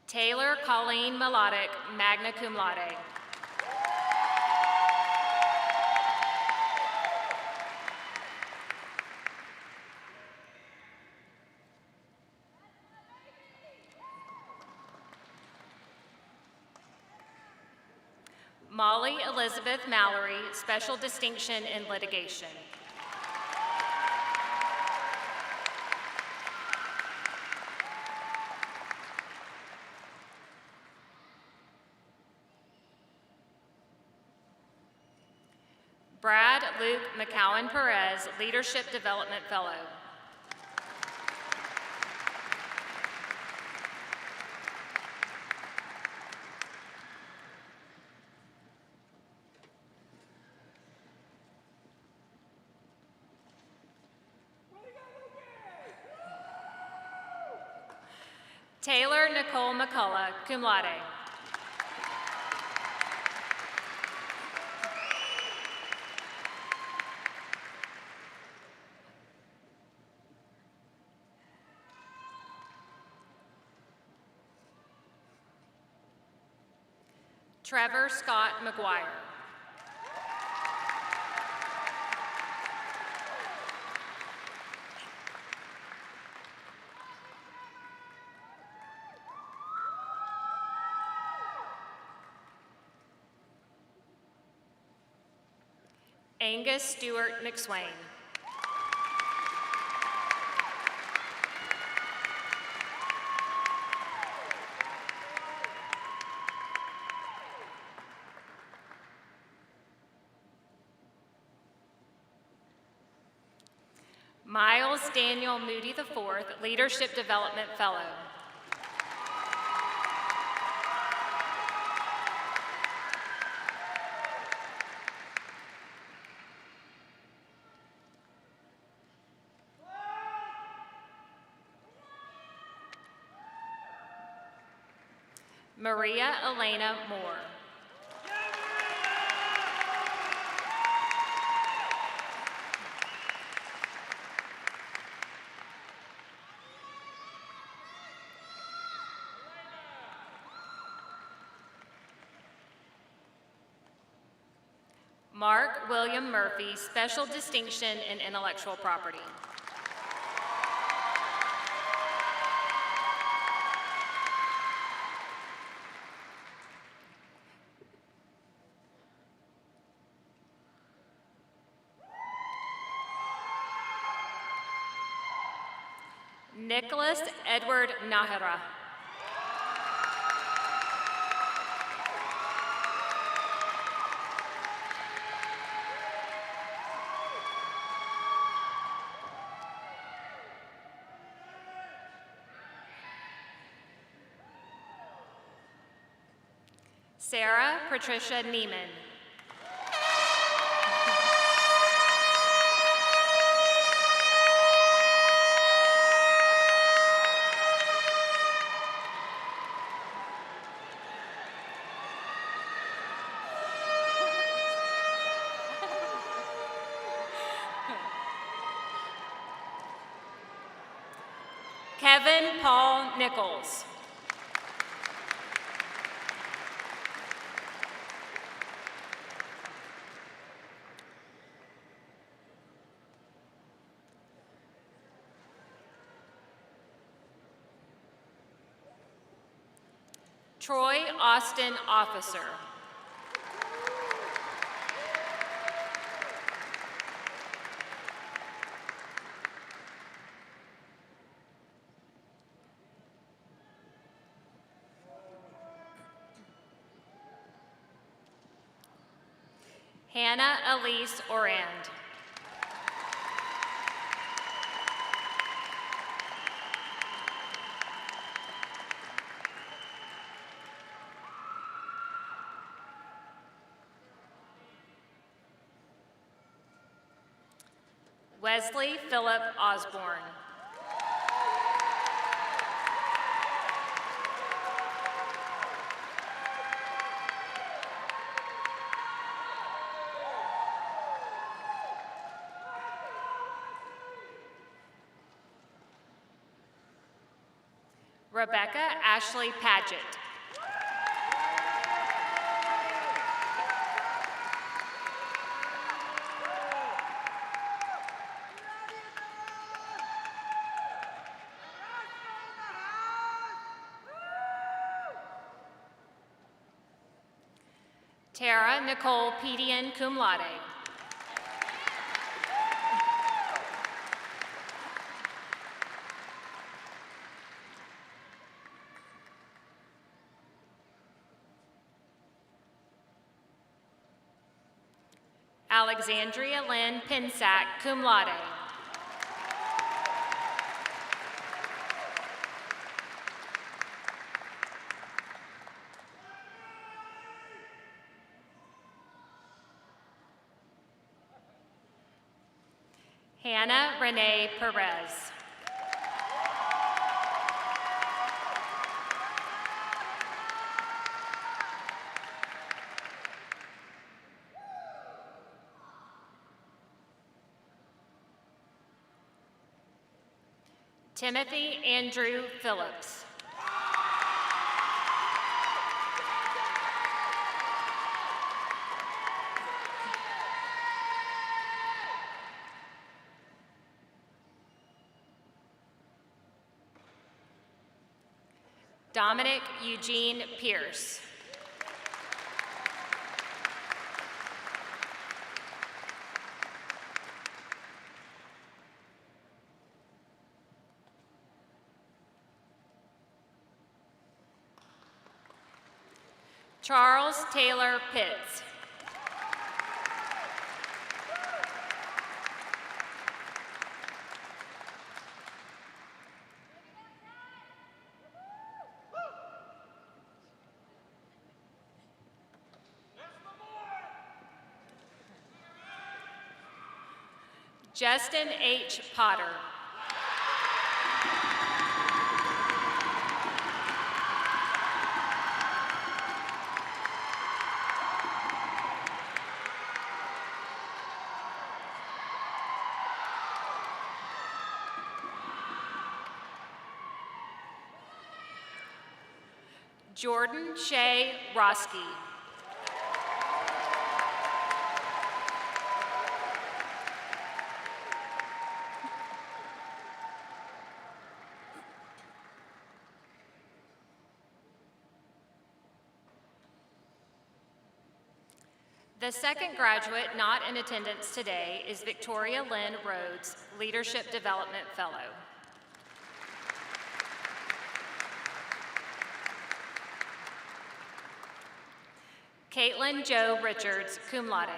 Taylor Colleen Melodic, magna cum laude. Molly Elizabeth Mallory, special distinction in litigation. Brad Luke McCowan Perez, Leadership Development Fellow. Taylor Nicole McCullough, cum laude. Trevor Scott McGuire. Angus Stewart McSwain. Miles Daniel Moody IV, Leadership Development Fellow. Maria Elena Moore. Mark William Murphy, special distinction in intellectual property. Nicholas Edward Nahara. Sarah Patricia Neiman. Kevin Paul Nichols. Troy Austin Officer. Hannah Elise Orand. Wesley Philip Osborne. Rebecca Ashley Paget. Tara Nicole Pedian, cum laude. Alexandria Lynn Pinsack, cum laude. Hannah Renee Perez. Timothy Andrew Phillips. Dominic Eugene Pierce. Charles Taylor Pitts. Justin H. Potter. Jordan Shea Roski. The second graduate not in attendance today is Victoria Lynn Rhodes, Leadership Development Fellow. Caitlin Jo Richards, cum laude.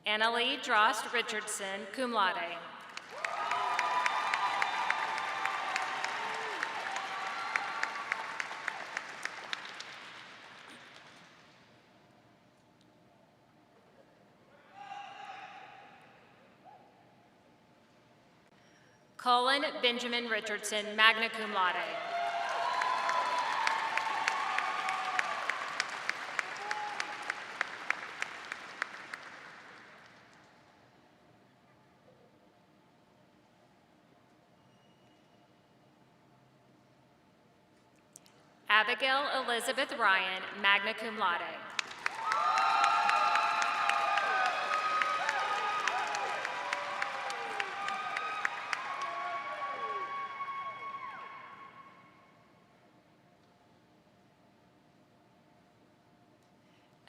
Annalie Drost Richardson, cum laude. Cullen Benjamin Richardson, magna cum laude. Abigail Elizabeth Ryan, magna cum laude.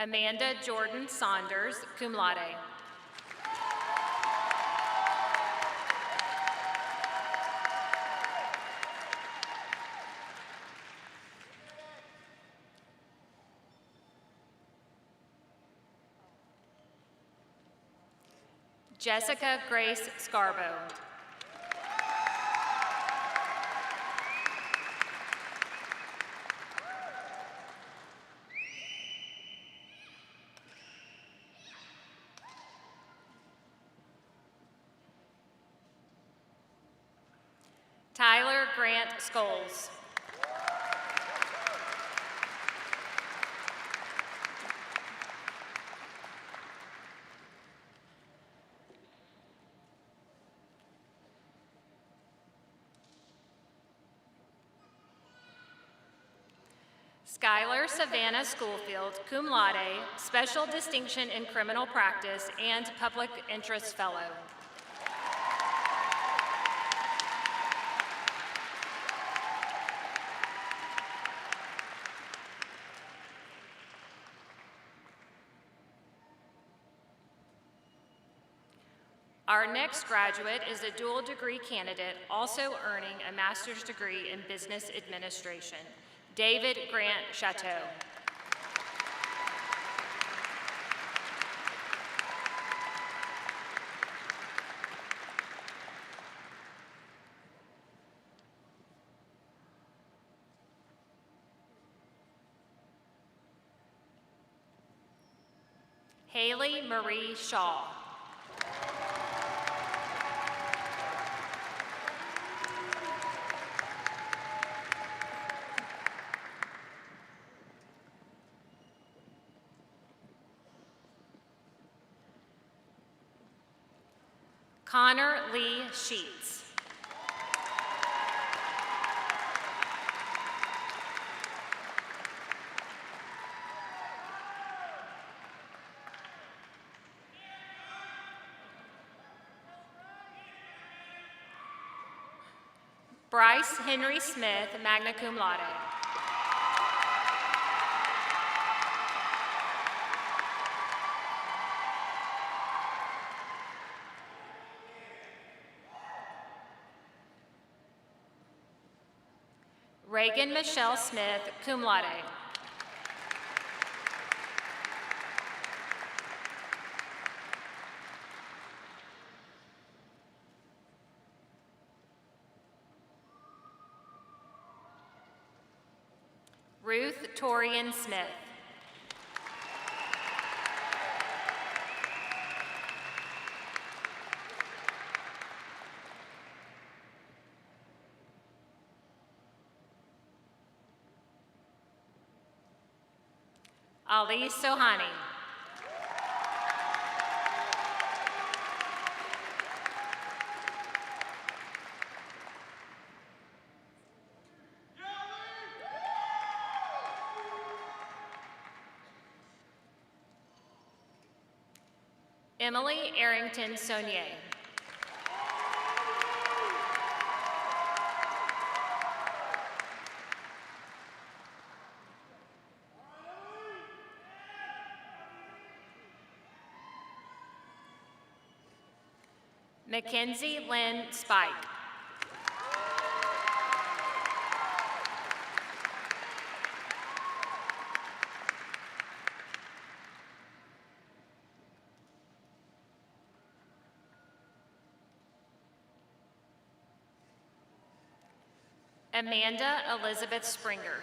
Amanda Jordan Saunders, cum laude. Jessica Grace Scarbo. Tyler Grant Scholes. Skylar Savannah Schoolfield, cum laude, special distinction in criminal practice and public interest fellow. Our next graduate is a dual degree candidate, also earning a master's degree in business administration, David Grant Chateau. Haley Marie Shaw. Connor Lee Sheets. Bryce Henry Smith, magna cum laude. Reagan Michelle Smith, cum laude. Ruth Torian Smith. Ali Sohani. Emily Arrington Saunier. Mackenzie Lynn Spike. Amanda Elizabeth Springer.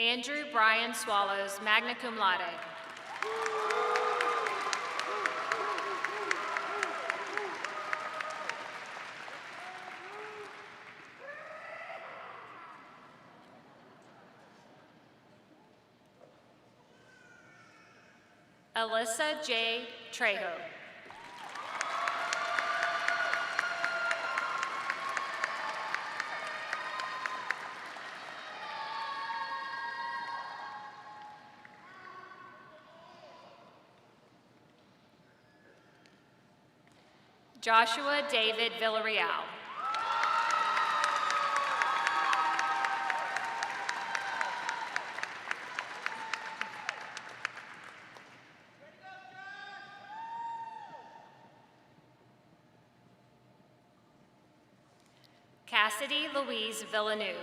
Andrew Brian Swallows, magna cum laude. Alyssa J. Trejo. Joshua David Villarreal. Cassidy Louise Villeneuve.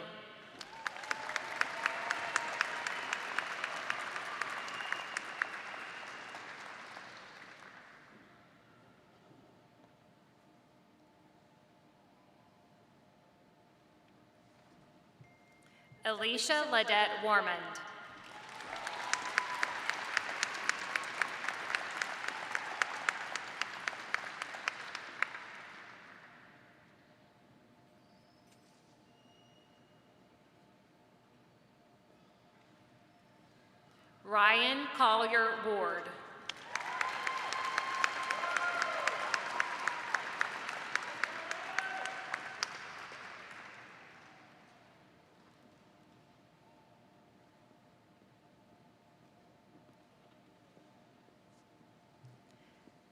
Alicia Ladette Warmond. Ryan Collier Ward.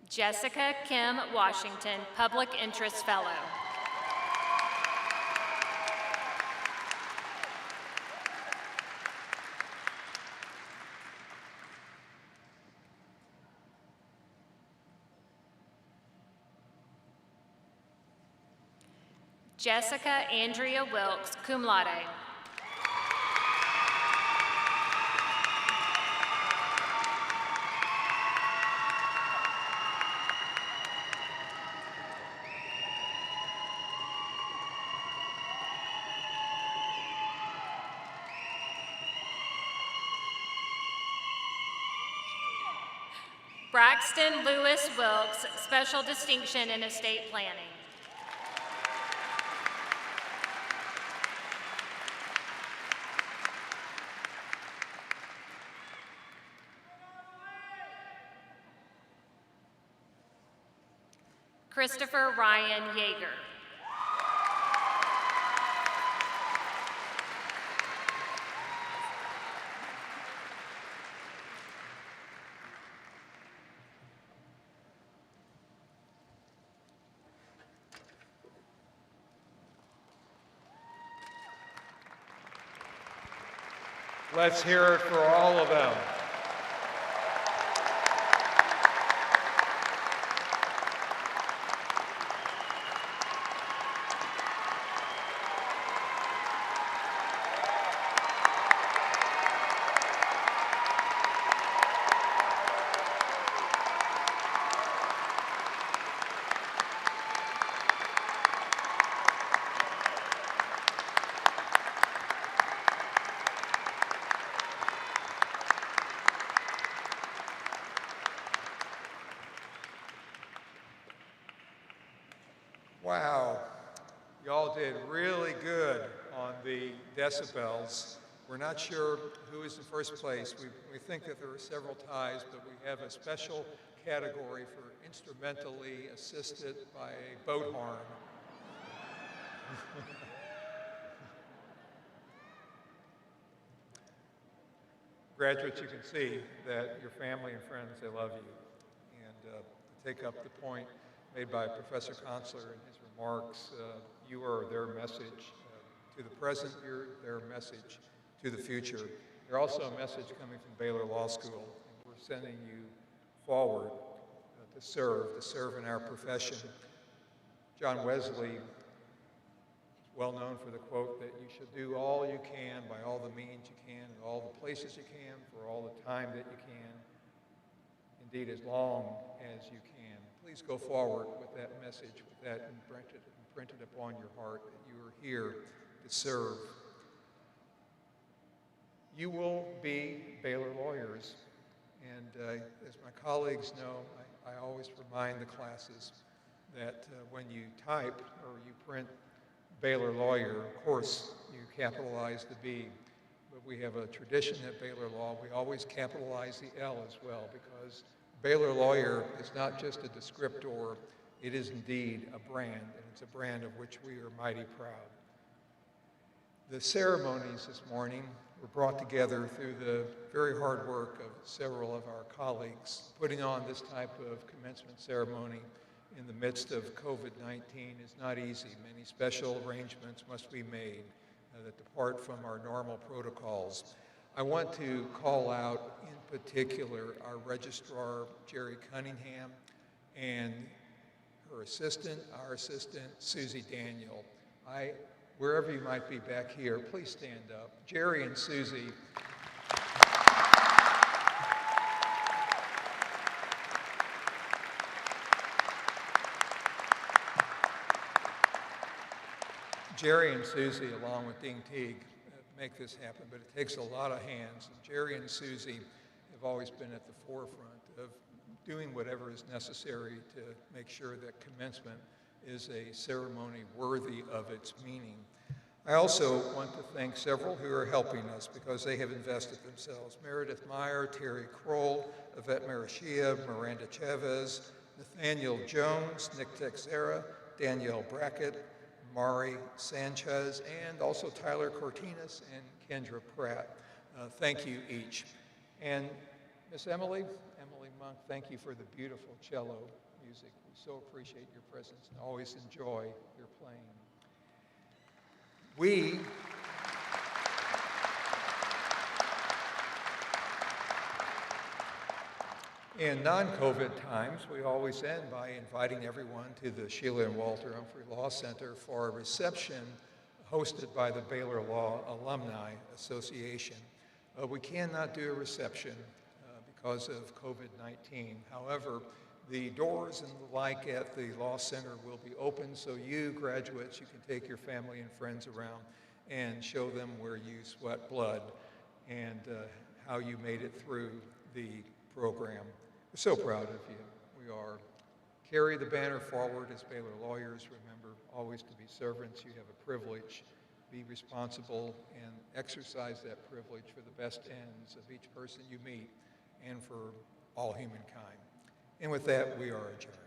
Jessica Kim Washington, Public Interest Fellow. Jessica Andrea Wilkes, cum laude. Braxton Lewis Wilkes, Special Distinction in Estate Planning. Christopher Ryan Yeager. Let's hear it for all of them. Wow, y'all did really good on the decibels. We're not sure who is in first place. We think that there are several ties, but we have a special category for instrumentally assisted by a boat horn. Graduates, you can see that your family and friends, they love you. And to take up the point made by Professor Consular in his remarks, you are their message to the present, you're their message to the future. You're also a message coming from Baylor Law School, and we're sending you forward to serve in our profession. John Wesley is well known for the quote that you should do all you can by all the means you can, in all the places you can, for all the time that you can, indeed as long as you can. Please go forward with that message, with that imprinted upon your heart, that you are here to serve. You will be Baylor lawyers. And as my colleagues know, I always remind the classes that when you type or you print Baylor lawyer, of course, you capitalize the B. But we have a tradition at Baylor Law. We always capitalize the L as well, because Baylor lawyer is not just a descriptor, it is indeed a brand, and it's a brand of which we are mighty proud. The ceremonies this morning were brought together through the very hard work of several of our colleagues. Putting on this type of commencement ceremony in the midst of COVID-19 is not easy. Many special arrangements must be made that depart from our normal protocols. I want to call out in particular our registrar, Jerry Cunningham, and her assistant, our assistant, Susie Daniel. Wherever you might be back here, please stand up. Jerry and Susie. Jerry and Susie, along with Dean Teague, make this happen, but it takes a lot of hands. And Jerry and Susie have always been at the forefront of doing whatever is necessary to make sure that commencement is a ceremony worthy of its meaning. I also want to thank several who are helping us because they have invested themselves. Meredith Meyer, Terry Kroll, Yvette Marachia, Miranda Chavez, Nathaniel Jones, Nick Texera, Danielle Brackett, Mari Sanchez, and also Tyler Cortinas and Kendra Pratt. Thank you each. And Miss Emily Monk, thank you for the beautiful cello music. We so appreciate your presence and always enjoy your playing. In non-COVID times, we always end by inviting everyone to the Sheila and Walter Humphrey Law Center for a reception hosted by the Baylor Law Alumni Association. We cannot do a reception because of COVID-19. However, the doors and the like at the Law Center will be open, so you graduates, you can take your family and friends around and show them where you sweat blood and how you made it through the program. We're so proud of you. We are. Carry the banner forward as Baylor lawyers. Remember always to be servants. You have a privilege. Be responsible and exercise that privilege for the best ends of each person you meet and for all humankind. And with that, we are adjourned.